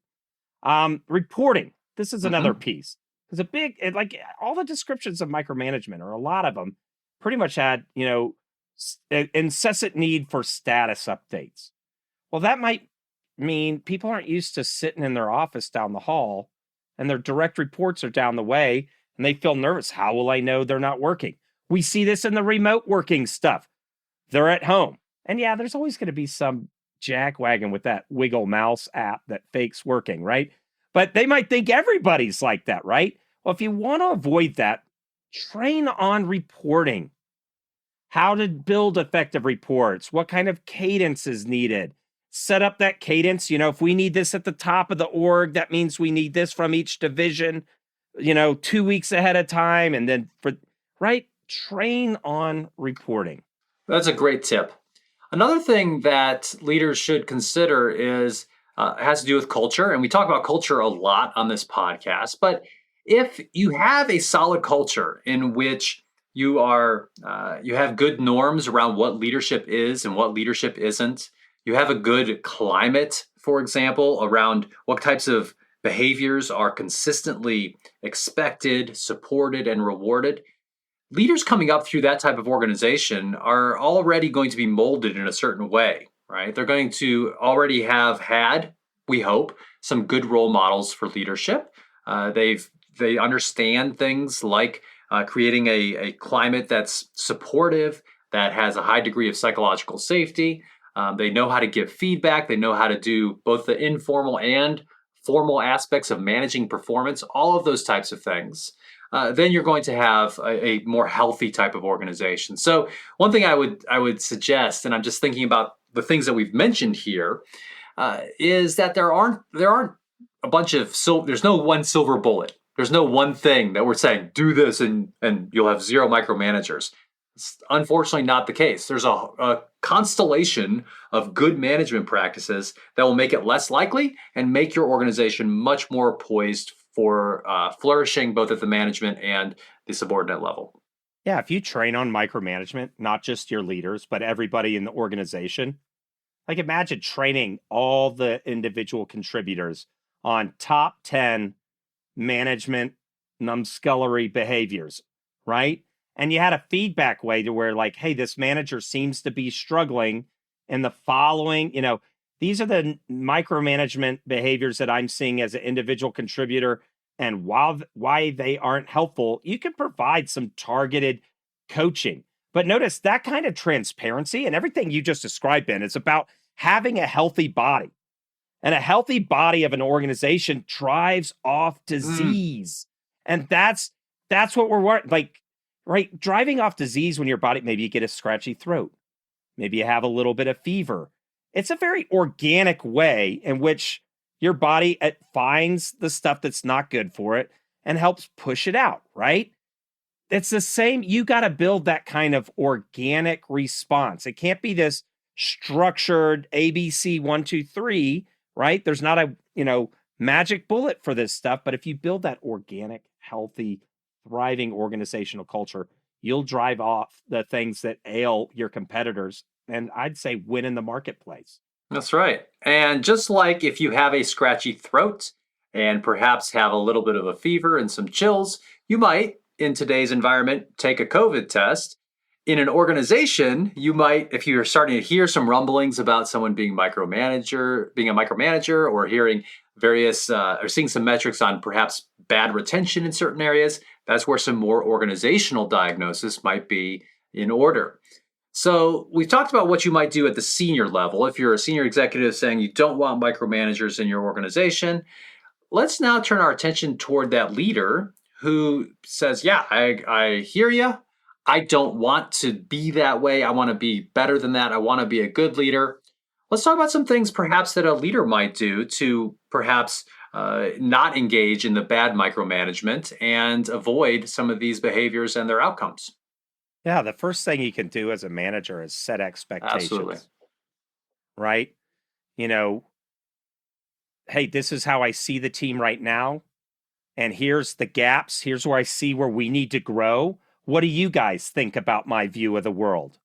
Reporting. This is another piece. Because like all the descriptions of micromanagement, or a lot of them, pretty much had, incessant need for status updates. Well, that might mean people aren't used to sitting in their office down the hall and their direct reports are down the way and they feel nervous. How will I know they're not working? We see this in the remote working stuff. They're at home. And yeah, there's always going to be some jackwagon with that Wiggle Mouse app that fakes working, right? But they might think everybody's like that, right? Well, if you want to avoid that, train on reporting. How to build effective reports, what kind of cadence is needed. Set up that cadence. If we need this at the top of the org, that means we need this from each division, 2 weeks ahead of time. And then train on reporting.
That's a great tip. Another thing that leaders should consider is has to do with culture. And we talk about culture a lot on this podcast. But if you have a solid culture in which you have good norms around what leadership is and what leadership isn't, you have a good climate, for example, around what types of behaviors are consistently expected, supported, and rewarded, leaders coming up through that type of organization are already going to be molded in a certain way, right? They're going to already have had, we hope, some good role models for leadership. They understand things like creating a climate that's supportive, that has a high degree of psychological safety. They know how to give feedback. They know how to do both the informal and formal aspects of managing performance, all of those types of things. Then you're going to have a more healthy type of organization. So one thing I would suggest, and I'm just thinking about the things that we've mentioned here, is that there aren't a bunch of there's no one silver bullet. There's no one thing that we're saying, do this and you'll have zero micromanagers. It's unfortunately not the case. There's a constellation of good management practices that will make it less likely and make your organization much more poised for flourishing both at the management and the subordinate level.
Yeah, if you train on micromanagement, not just your leaders, but everybody in the organization, like imagine training all the individual contributors on top 10 management numbskullery behaviors, right? And you had a feedback way to where like, hey, this manager seems to be struggling in the following, these are the micromanagement behaviors that I'm seeing as an individual contributor. And why they aren't helpful, you can provide some targeted coaching. But notice that kind of transparency and everything you just described, Ben, is about having a healthy body. And a healthy body of an organization drives off disease. And that's what we're like, right? Driving off disease when your body, maybe you get a scratchy throat. Maybe you have a little bit of fever. It's a very organic way in which your body finds the stuff that's not good for it and helps push it out, right? It's the same. You got to build that kind of organic response. It can't be this structured ABC 1, 2, 3, right? There's not a, magic bullet for this stuff. But if you build that organic, healthy, thriving organizational culture, you'll drive off the things that ail your competitors. And I'd say win in the marketplace.
That's right. And just like if you have a scratchy throat and perhaps have a little bit of a fever and some chills, you might, in today's environment, take a COVID test. In an organization, you might, if you're starting to hear some rumblings about someone being a micromanager, or hearing various, or seeing some metrics on perhaps bad retention in certain areas, that's where some more organizational diagnosis might be in order. So we've talked about what you might do at the senior level. If you're a senior executive saying you don't want micromanagers in your organization, let's now turn our attention toward that leader who says, yeah, I hear you. I don't want to be that way. I want to be better than that. I want to be a good leader. Let's talk about some things perhaps that a leader might do to perhaps not engage in the bad micromanagement and avoid some of these behaviors and their outcomes.
Yeah, the first thing you can do as a manager is set expectations.
Absolutely.
Right? Hey, this is how I see the team right now. and here's the gaps. Here's where I see where we need to grow. What do you guys think about my view of the world?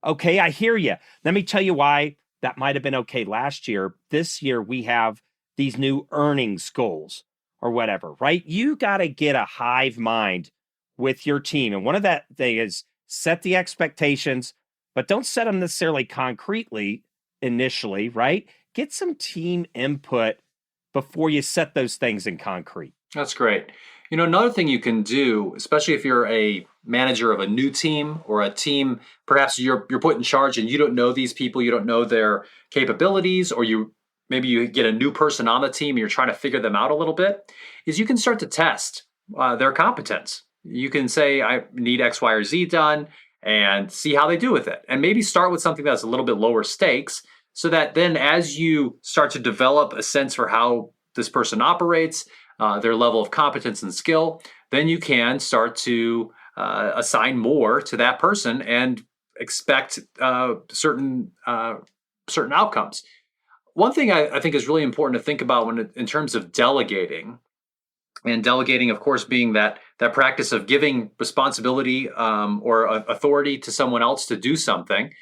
Okay, I hear you. Let me tell you why that might have been okay last year. This year, we have these new earnings goals or whatever, right? You got to get a hive mind with your team. And one of that thing is set the expectations, but don't set them necessarily concretely initially, right? Get some team input before you set those things in concrete.
That's great. Another thing you can do, especially if you're a manager of a new team or a team, perhaps you're put in charge and you don't know these people, you don't know their capabilities, or maybe you get a new person on the team and you're trying to figure them out a little bit, is you can start to test their competence. You can say, I need X, Y, or Z done, and see how they do with it. And maybe start with something that's a little bit lower stakes, so that then as you start to develop a sense for how this person operates, their level of competence and skill, then you can start to assign more to that person and expect certain outcomes. One thing I think is really important to think about in terms of delegating, and delegating, of course, being that practice of giving responsibility or authority to someone else to do something,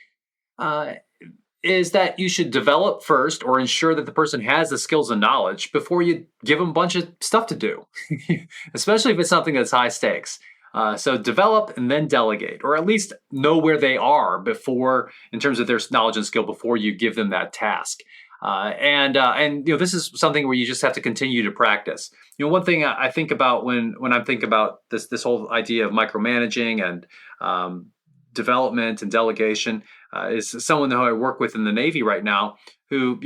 is that you should develop first or ensure that the person has the skills and knowledge before you give them a bunch of stuff to do, especially if it's something that's high stakes. So develop and then delegate, or at least know where they are before, in terms of their knowledge and skill, before you give them that task. And this is something where you just have to continue to practice. One thing I think about when I'm thinking about this whole idea of micromanaging and development and delegation is someone who I work with in the Navy right now, who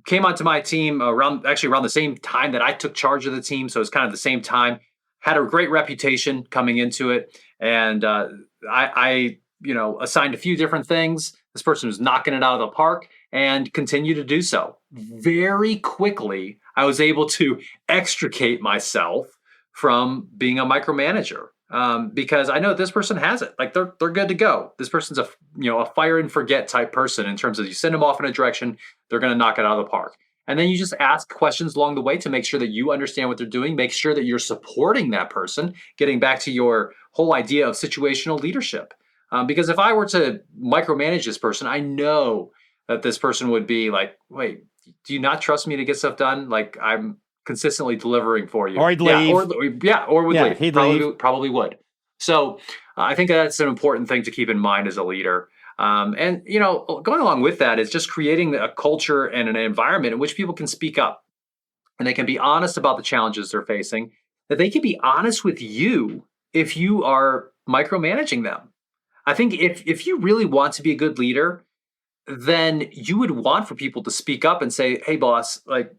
came onto my team around the same time that I took charge of the team. So it's kind of the same time. Had a great reputation coming into it, and I assigned a few different things. This person was knocking it out of the park and continued to do so. Very quickly, I was able to extricate myself from being a micromanager because I know this person has it. Like they're good to go. This person's a fire and forget type person in terms of you send them off in a direction, they're going to knock it out of the park. And then you just ask questions along the way to make sure that you understand what they're doing, make sure that you're supporting that person, getting back to your whole idea of situational leadership. Because if I were to micromanage this person, I know that this person would be like, wait, do you not trust me to get stuff done? Like I'm consistently delivering for you.
Or he'd leave.
Or would leave.
He'd
probably would. So I think that's an important thing to keep in mind as a leader. And going along with that is just creating a culture and an environment in which people can speak up and they can be honest about the challenges they're facing, that they can be honest with you if you are micromanaging them. I think if you really want to be a good leader, then you would want for people to speak up and say, hey, boss, like,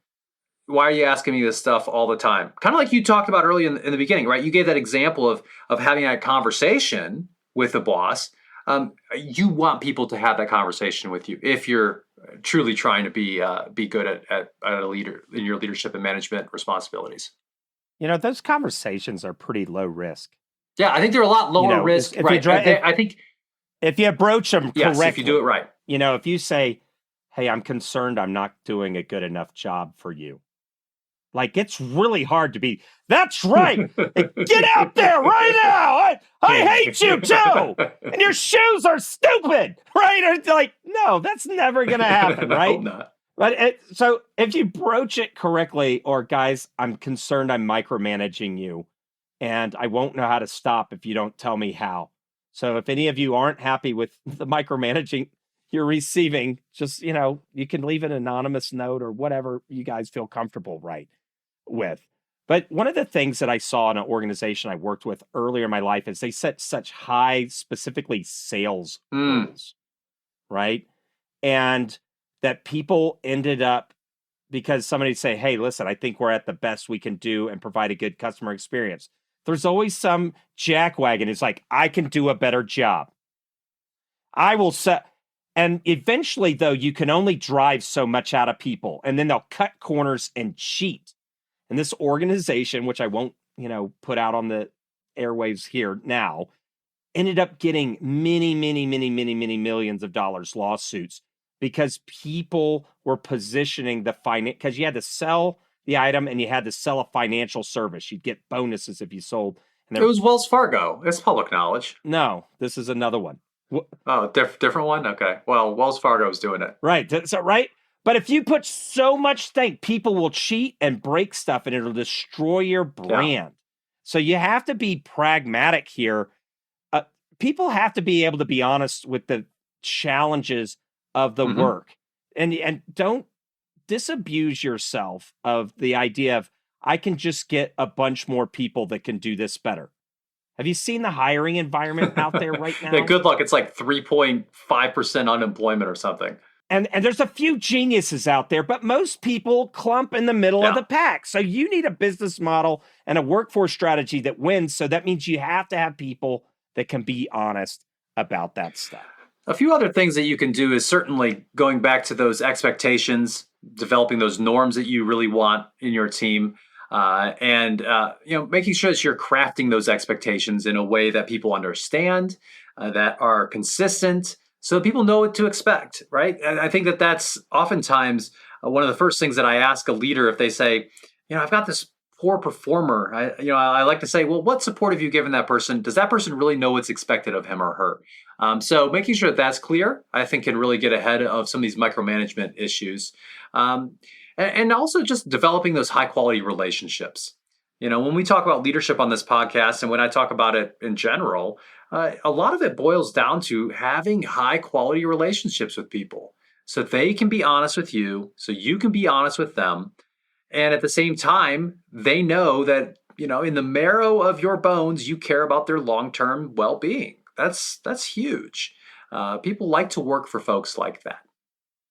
why are you asking me this stuff all the time? Kind of like you talked about early in the beginning, right? You gave that example of having a conversation with a boss. You want people to have that conversation with you if you're truly trying to be good at a leader in your leadership and management responsibilities.
Those conversations are pretty low risk.
Yeah, I think they're a lot lower risk. Right. I think
if you approach them correctly,
if you do it right.
If you say, hey, I'm concerned I'm not doing a good enough job for you. Like, it's really hard to be, that's right. Get out there right now. I hate you too. And your shoes are stupid, right? Or like, no, that's never going to happen, right?
Hope not.
But so if you broach it correctly, or guys, I'm concerned I'm micromanaging you and I won't know how to stop if you don't tell me how. So if any of you aren't happy with the micromanaging you're receiving, just, you can leave an anonymous note or whatever you guys feel comfortable with. But one of the things that I saw in an organization I worked with earlier in my life is they set such high, specifically sales goals, right? And that people ended up, because somebody would say, hey, listen, I think we're at the best we can do and provide a good customer experience. There's always some jackwagon. It's like, I can do a better job. I will set. And eventually, though, you can only drive so much out of people, and then they'll cut corners and cheat. And this organization, which I won't, put out on the airwaves here now, ended up getting many, many, many, many, many millions of dollars lawsuits because people were positioning the finance, because you had to sell the item and you had to sell a financial service. You'd get bonuses if you sold. And
It was Wells Fargo. It's public knowledge.
no, this is another one.
Oh, different one? Okay. Well, Wells Fargo is doing it.
Right. So, right. But if you put so much stake, people will cheat and break stuff and it'll destroy your brand. Yeah. So you have to be pragmatic here. People have to be able to be honest with the challenges of the work and don't disabuse yourself of the idea of, I can just get a bunch more people that can do this better. Have you seen the hiring environment out there right now?
Yeah, good luck. It's like 3.5% unemployment or something.
And there's a few geniuses out there, but most people clump in the middle of the pack. So you need a business model and a workforce strategy that wins. So that means you have to have people that can be honest about that stuff.
A few other things that you can do is certainly going back to those expectations, developing those norms that you really want in your team, and making sure that you're crafting those expectations in a way that people understand, that are consistent, so people know what to expect, right? And I think that that's oftentimes one of the first things that I ask a leader if they say, I've got this poor performer. I like to say, well, what support have you given that person? Does that person really know what's expected of him or her? So making sure that that's clear, I think can really get ahead of some of these micromanagement issues. And also just developing those high quality relationships. When we talk about leadership on this podcast and when I talk about it in general, a lot of it boils down to having high quality relationships with people so they can be honest with you, so you can be honest with them. And at the same time, they know that, in the marrow of your bones, you care about their long-term well-being. That's huge. People like to work for folks like that.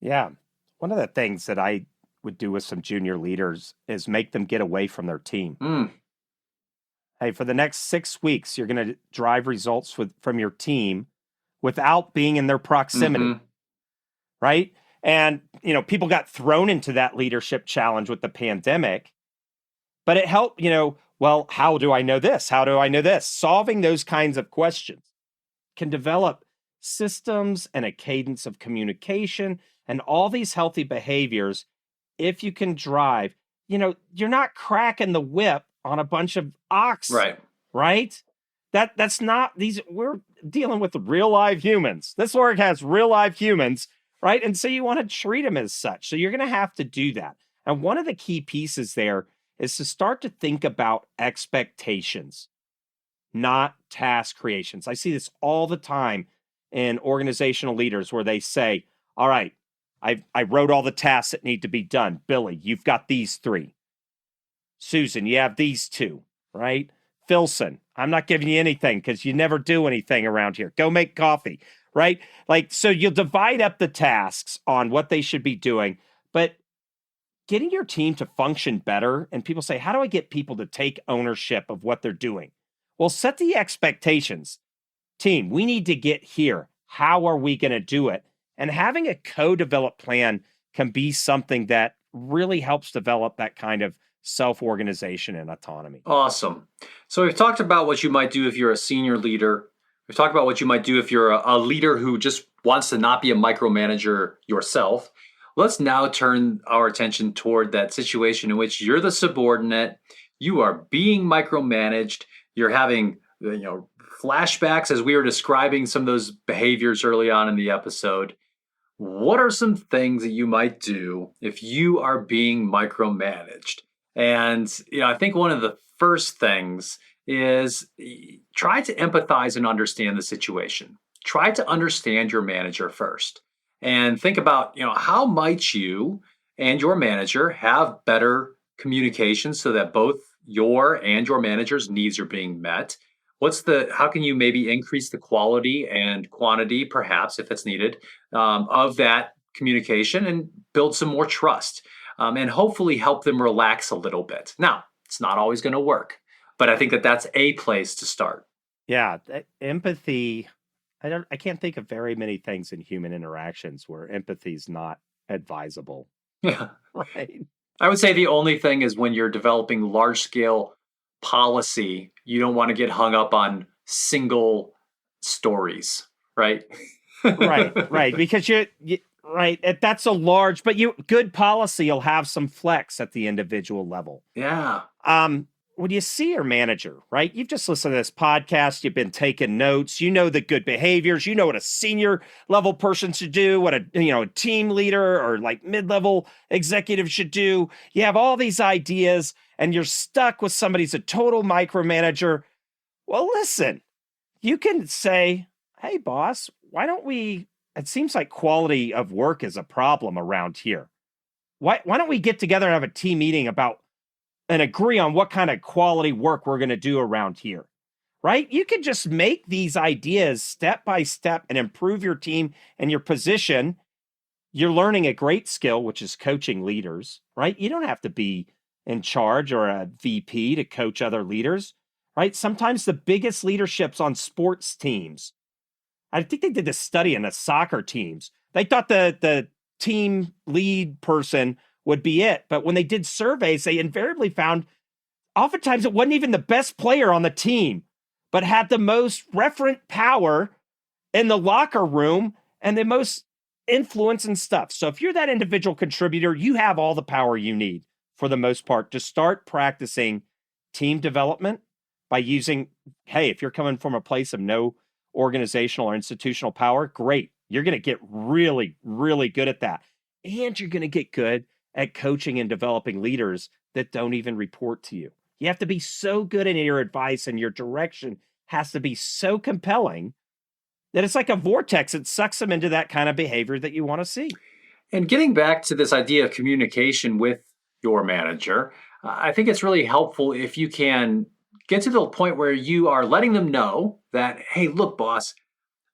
Yeah. One of the things that I would do with some junior leaders is make them get away from their team. Hey, for the next 6 weeks, you're going to drive results from your team without being in their proximity, right? And, people got thrown into that leadership challenge with the pandemic, but it helped, well, how do I know this? How do I know this? Solving those kinds of questions can develop systems and a cadence of communication and all these healthy behaviors. If you can drive, you're not cracking the whip on a bunch of ox, right? That's not we're dealing with real live humans. This org has real live humans, right? And so you want to treat them as such. So you're going to have to do that. And one of the key pieces there is to start to think about expectations, not task creations. I see this all the time in organizational leaders where they say, all right, I wrote all the tasks that need to be done. Billy, you've got these 3. Susan, you have these 2, right? Philson, I'm not giving you anything because you never do anything around here. Go make coffee, right? So you'll divide up the tasks on what they should be doing, but getting your team to function better, and people say, how do I get people to take ownership of what they're doing? Well, set the expectations. Team, we need to get here. How are we going to do it? And having a co-developed plan can be something that really helps develop that kind of self-organization and autonomy.
Awesome. So we've talked about what you might do if you're a senior leader. We've talked about what you might do if you're a leader who just wants to not be a micromanager yourself. Let's now turn our attention toward that situation in which you're the subordinate, you are being micromanaged, you're having, flashbacks as we were describing some of those behaviors early on in the episode. What are some things that you might do if you are being micromanaged? And, I think one of the first things is try to empathize and understand the situation. Try to understand your manager first and think about, how might you and your manager have better communication so that both your and your manager's needs are being met? How can you maybe increase the quality and quantity, perhaps, if it's needed, of that communication and build some more trust? And hopefully help them relax a little bit. Now, it's not always going to work, but I think that that's a place to start.
Yeah, empathy. I can't think of very many things in human interactions where empathy is not advisable.
Yeah,
right.
I would say the only thing is when you're developing large scale policy, you don't want to get hung up on single stories, right?
right. Because right? That's a large, but good policy will have some flex at the individual level.
Yeah.
When you see your manager, right? You've just listened to this podcast, you've been taking notes, you know the good behaviors, you know what a senior level person should do, what a team leader or like mid-level executive should do. You have all these ideas and you're stuck with somebody's a total micromanager. Well, listen, you can say, hey, boss, why don't we, it seems like quality of work is a problem around here. Why don't we get together and have a team meeting and agree on what kind of quality work we're going to do around here, right? You can just make these ideas step by step and improve your team and your position. You're learning a great skill, which is coaching leaders, right? You don't have to be in charge or a VP to coach other leaders, right? Sometimes the biggest leaderships on sports teams, I think they did this study in the soccer teams. They thought the team lead person would be it. But when they did surveys, they invariably found oftentimes it wasn't even the best player on the team, but had the most referent power in the locker room and the most influence and stuff. So if you're that individual contributor, you have all the power you need for the most part to start practicing team development by using, hey, if you're coming from a place of no organizational or institutional power, great. You're going to get really, really good at that. And you're going to get good at coaching and developing leaders that don't even report to you. You have to be so good in your advice and your direction has to be so compelling that it's like a vortex. It sucks them into that kind of behavior that you want to see.
And getting back to this idea of communication with your manager, I think it's really helpful if you can get to the point where you are letting them know that, hey, look, boss,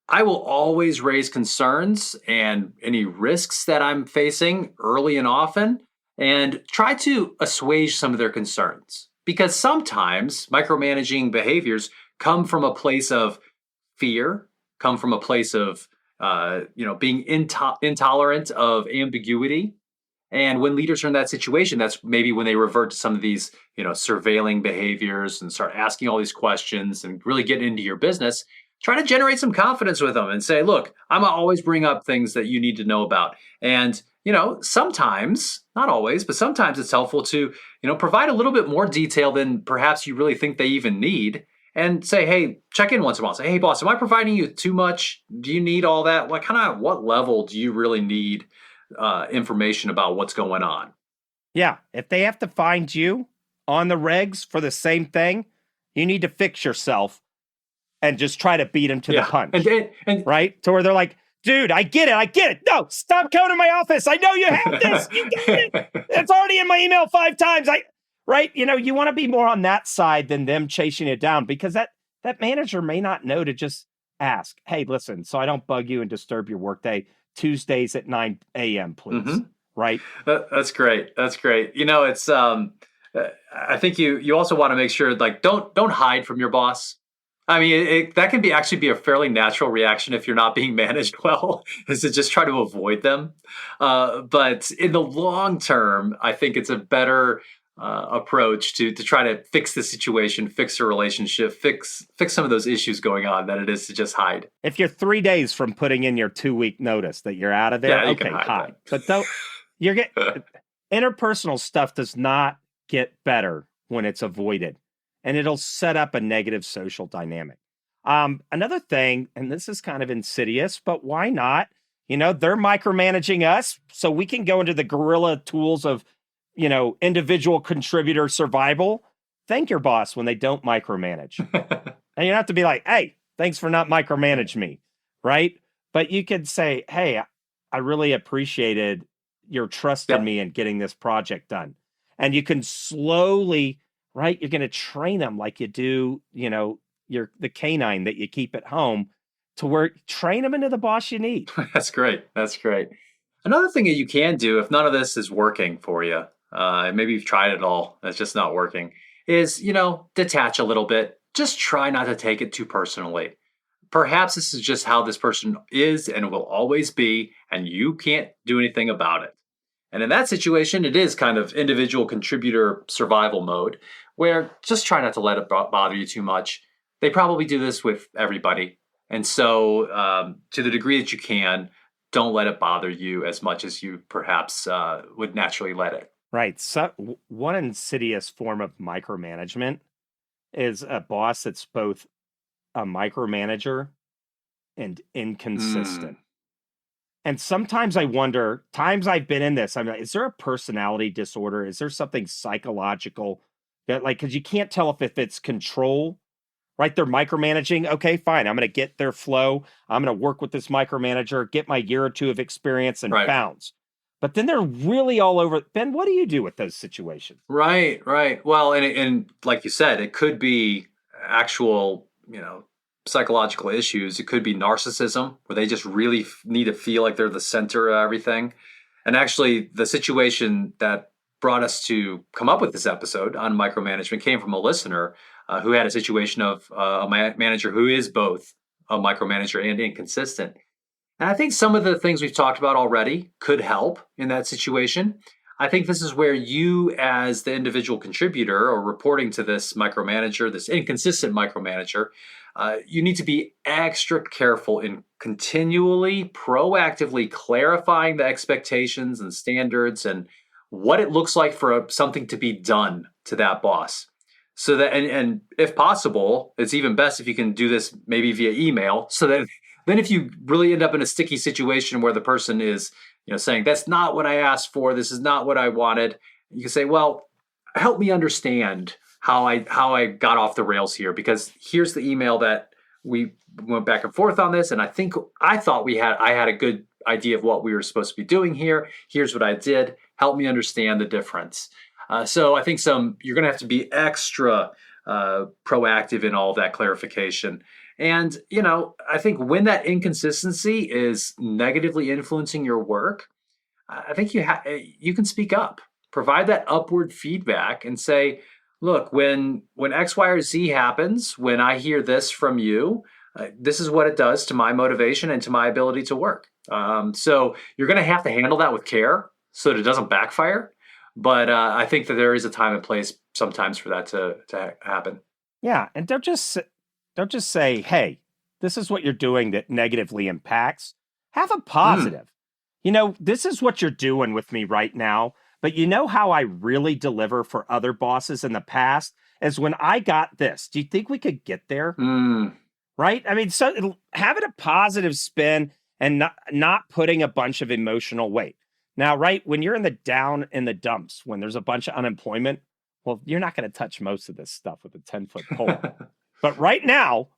I will always raise concerns and any risks that I'm facing early and often and try to assuage some of their concerns. Because sometimes micromanaging behaviors come from a place of fear, come from a place of being intolerant of ambiguity. And when leaders are in that situation, that's maybe when they revert to some of these, surveilling behaviors and start asking all these questions and really get into your business. Try to generate some confidence with them and say, look, I'm going to always bring up things that you need to know about. And, sometimes, not always, but sometimes it's helpful to, provide a little bit more detail than perhaps you really think they even need. And say, hey, check in once in a while. Say, hey, boss, am I providing you too much? Do you need all that? What level do you really need information about what's going on?
Yeah. If they have to find you on the regs for the same thing, you need to fix yourself and just try to beat them to the punch, right? To where they're like, dude, I get it. No, stop coming to my office. I know you have this. You got it. It's already in my email 5 times. Right? You want to be more on that side than them chasing it down because that manager may not know to just ask, hey, listen, so I don't bug you and disturb your workday, Tuesdays at 9 a.m., please. Mm-hmm. Right?
That's great. It's, I think you also want to make sure, don't hide from your boss. I mean, that can actually be a fairly natural reaction if you're not being managed well, is to just try to avoid them. But in the long term, I think it's a better approach to try to fix the situation, fix the relationship, fix some of those issues going on than it is to just hide.
If you're 3 days from putting in your 2-week notice that you're out of there,
okay, hide.
But interpersonal stuff does not get better when it's avoided. And it'll set up a negative social dynamic. Another thing, and this is kind of insidious, but why not? They're micromanaging us, so we can go into the guerrilla tools of, individual contributor survival. Thank your boss when they don't micromanage. And you don't have to be like, hey, thanks for not micromanage me, right? But you could say, hey, I really appreciated your trust in me and getting this project done. And you can slowly... right? You're going to train them like you do, the canine that you keep at home to where train them into the boss you need.
That's great. Another thing that you can do if none of this is working for you, maybe you've tried it all, it's just not working, is, detach a little bit. Just try not to take it too personally. Perhaps this is just how this person is and will always be, and you can't do anything about it. And in that situation, it is kind of individual contributor survival mode, where just try not to let it bother you too much. They probably do this with everybody. And so to the degree that you can, don't let it bother you as much as you perhaps would naturally let it.
Right. So one insidious form of micromanagement is a boss that's both a micromanager and inconsistent. And sometimes I wonder, times I've been in this, I'm like, is there a personality disorder? Is there something psychological that, like, because you can't tell if it's control, right? They're micromanaging. Okay, fine. I'm going to get their flow. I'm going to work with this micromanager, get my year or two of experience and bounce. But then they're really all over. Ben, what do you do with those situations?
Right. Well, and like you said, it could be actual, psychological issues. It could be narcissism, where they just really need to feel like they're the center of everything. And actually, the situation that brought us to come up with this episode on micromanagement came from a listener who had a situation of a manager who is both a micromanager and inconsistent. And I think some of the things we've talked about already could help in that situation. I think this is where you, as the individual contributor or reporting to this micromanager, this inconsistent micromanager, you need to be extra careful in continually, proactively clarifying the expectations and standards and what it looks like for something to be done to that boss. So that, and if possible, it's even best if you can do this maybe via email, so that then if you really end up in a sticky situation where the person is, saying, that's not what I asked for, this is not what I wanted, you can say, well, help me understand how I got off the rails here, because here's the email that we went back and forth on this, and I thought I had a good idea of what we were supposed to be doing here. Here's what I did. Help me understand the difference. So I think you're going to have to be extra proactive in all of that clarification. And, I think when that inconsistency is negatively influencing your work, I think you can speak up, provide that upward feedback and say, look, when X, Y, or Z happens, when I hear this from you, this is what it does to my motivation and to my ability to work. So you're going to have to handle that with care so that it doesn't backfire. But I think that there is a time and place sometimes for that to happen.
Yeah, and don't just say, hey, this is what you're doing that negatively impacts. Have a positive. This is what you're doing with me right now. But you know how I really deliver for other bosses in the past is when I got this. Do you think we could get there? Right? I mean, so having a positive spin and not putting a bunch of emotional weight. Now, right, when you're in the dumps, when there's a bunch of unemployment, well, you're not going to touch most of this stuff with a 10-foot pole. But right now,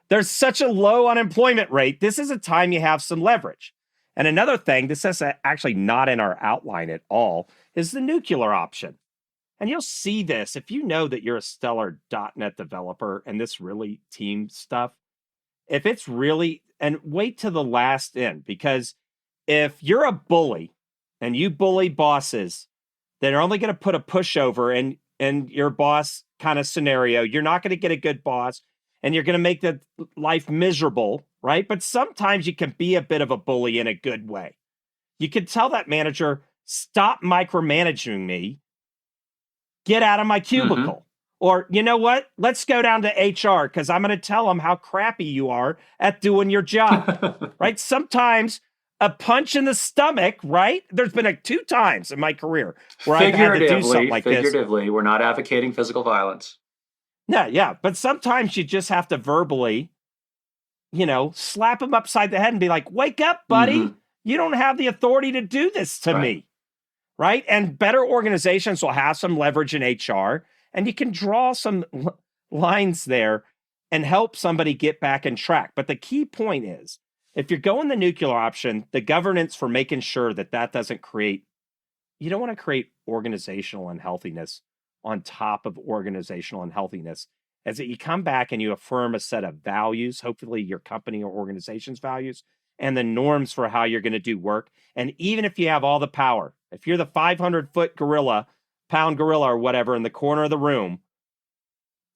there's such a low unemployment rate. This is a time you have some leverage. And another thing, this is actually not in our outline at all, is the nuclear option. And you'll see this if you know that you're a stellar .NET developer and this really team stuff. If it's really, and wait to the last end, because if you're a bully and you bully bosses that are only going to put a pushover in your boss kind of scenario, you're not going to get a good boss and you're going to make the life miserable, right? But sometimes you can be a bit of a bully in a good way. You can tell that manager, stop micromanaging me, get out of my cubicle. Or, you know what? Let's go down to HR because I'm going to tell them how crappy you are at doing your job, right? Sometimes a punch in the stomach, right? There's been 2 times in my career where I've had to do something like this.
Figuratively, we're not advocating physical violence.
Yeah. But sometimes you just have to verbally, slap them upside the head and be like, wake up, buddy. You don't have the authority to do this to me, right? And better organizations will have some leverage in HR, and you can draw some lines there and help somebody get back in track. But the key point is, if you're going the nuclear option, the governance for making sure that doesn't create, you don't want to create organizational unhealthiness on top of organizational unhealthiness, is that you come back and you affirm a set of values, hopefully your company or organization's values, and the norms for how you're going to do work. And even if you have all the power, if you're the 500-pound gorilla or whatever in the corner of the room,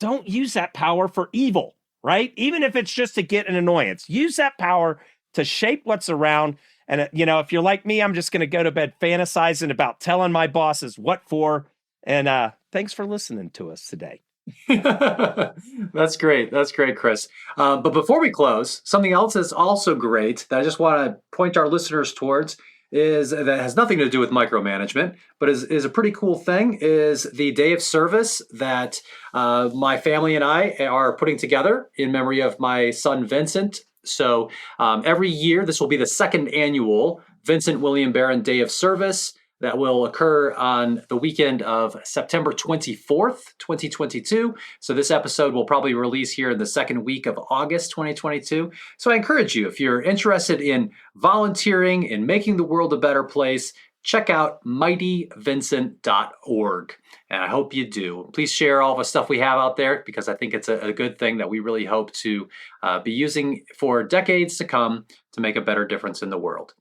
don't use that power for evil, right? Even if it's just to get an annoyance, use that power to shape what's around. And, if you're like me, I'm just going to go to bed fantasizing about telling my bosses what for. And thanks for listening to us today.
That's great. That's great, Chris. But before we close, something else that's also great that I just want to point our listeners towards is that has nothing to do with micromanagement, but is a pretty cool thing, is the day of service that my family and I are putting together in memory of my son, Vincent. So every year, this will be the second annual Vincent William Barron Day of Service that will occur on the weekend of September 24th, 2022. So this episode will probably release here in the second week of August 2022. So I encourage you, if you're interested in volunteering and making the world a better place, check out mightyvincent.org. And I hope you do. Please share all the stuff we have out there, because I think it's a good thing that we really hope to be using for decades to come to make a better difference in the world.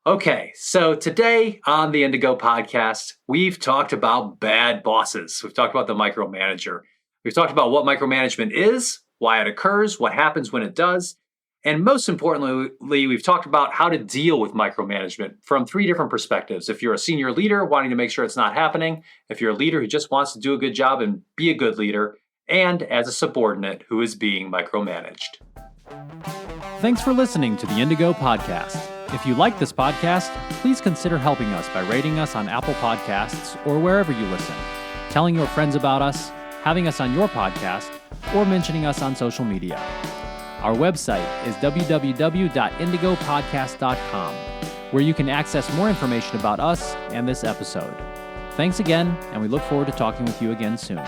Okay, so today on the Indigo Podcast, we've talked about bad bosses. We've talked about the micromanager. We've talked about what micromanagement is, why it occurs, what happens when it does, and most importantly, we've talked about how to deal with micromanagement from 3 different perspectives. If you're a senior leader wanting to make sure it's not happening, if you're a leader who just wants to do a good job and be a good leader, and as a subordinate who is being micromanaged.
Thanks for listening to the Indigo Podcast. If you like this podcast, please consider helping us by rating us on Apple Podcasts or wherever you listen, telling your friends about us, having us on your podcast, or mentioning us on social media. Our website is www.indigopodcast.com, where you can access more information about us and this episode. Thanks again, and we look forward to talking with you again soon.